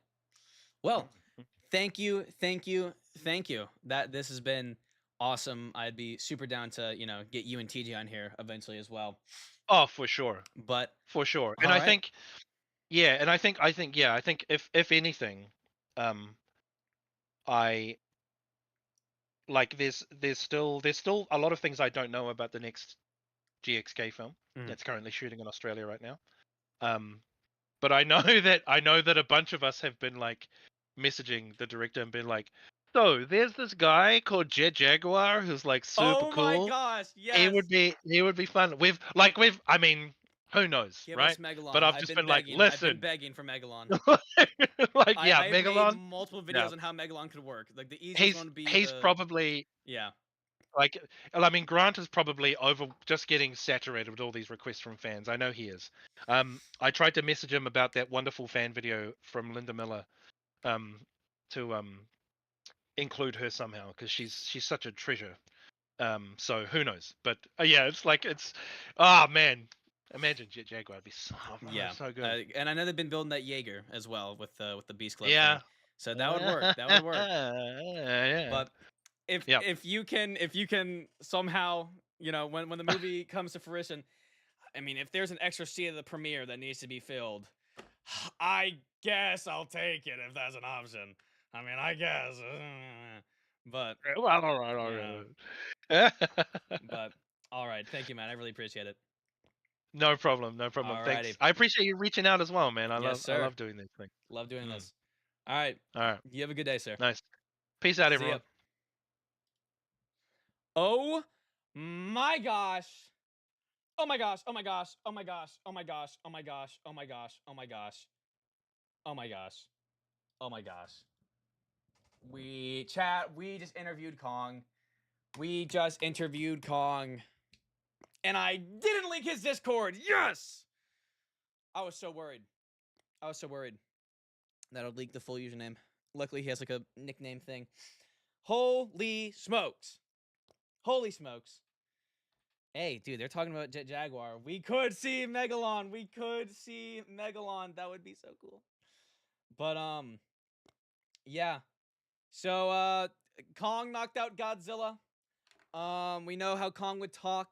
Well, Mhm. thank you, thank you, thank you. That this has been awesome. I'd be super down to get you and TJ on here eventually as well. Oh, for sure, But for sure. And all I right, think yeah, and I think if anything, um, I like there's still a lot of things I don't know about the next GXK film mhm. that's currently shooting in Australia right now. Um, but I know that a bunch of us have been like messaging the director and been like, so there's this guy called Jet Jaguar who's like super Oh my cool. gosh, He yes. would be he would be fun. We've I mean, who knows, Give us right? But Megalon. I've I've just been been like, begging. I've been listen, begging for Megalon. like, I yeah, I've made Megalon. multiple Yeah, videos on how Megalon could work. Like the easiest he's one would be he's the probably yeah. Like, I mean, Grant is probably just getting saturated with all these requests from fans. I know he is. I tried to message him about that wonderful fan video from Linda Miller, to include her somehow because she's such a treasure. So who knows? But yeah, oh man, imagine Jet Jaguar would be Yeah, so good. and I know they've been building that Jaeger as well with the Beast Club thing, Yeah. so that would work. That would work. Yeah. But if Yep. if you can somehow, when the movie comes to fruition, I mean, if there's an extra seat at the premiere that needs to be filled, I guess I'll take it if that's an option. I mean, I guess, but Well, all right, all yeah, right. but all right. Thank you, man. I really appreciate it. No problem, no problem. Alrighty. Thanks. I appreciate you reaching out as well, man. Yes, I sir. love doing these things. Love doing Mm. this. All right. All right. You have a good day, sir. Nice. Peace out, See ya. everyone. Oh my gosh. Oh my gosh. Oh my gosh. Oh my gosh. Oh my gosh. Oh my gosh. Oh my gosh. Oh my gosh. Oh my gosh. Oh my gosh. We just interviewed Kong. We just interviewed Kong. And I didn't leak his Discord. Yes! I was so worried. I was so worried that I'd leak the full username. Luckily, he has like a nickname thing. Holy smokes. Holy smokes. Hey, dude, they're talking about Jet Jaguar. We could see Megalon. We could see Megalon. That would be so cool. But, yeah. So, Kong knocked out Godzilla. We know how Kong would talk.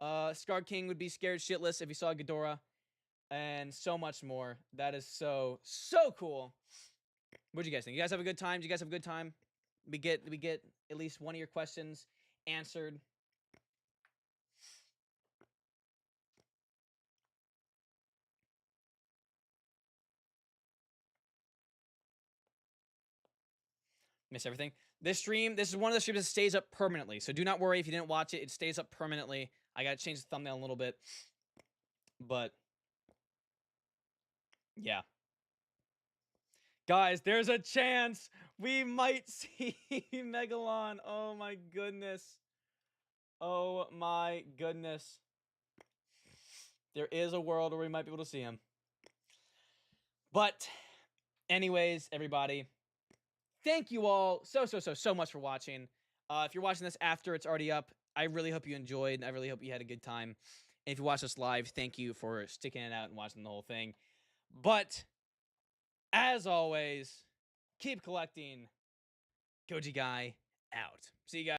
Skar King would be scared shitless if he saw Ghidorah. And so much more. That is so cool. What'd you guys think? You guys have a good time? Did you guys have a good time? We get at least one of your questions answered. Miss everything. This is one of the streams that stays up permanently. So do not worry if you didn't watch it. It stays up permanently. I gotta change the thumbnail a little bit. But yeah. Guys, there's a chance we might see Megalon. Oh my goodness. Oh my goodness. There is a world where we might be able to see him. But anyways, everybody, thank you all so much for watching. If you're watching this after it's already up, I really hope you enjoyed. I really hope you had a good time. And if you watched this live, thank you for sticking it out and watching the whole thing. But as always, keep collecting. Koji Guy out. See you guys.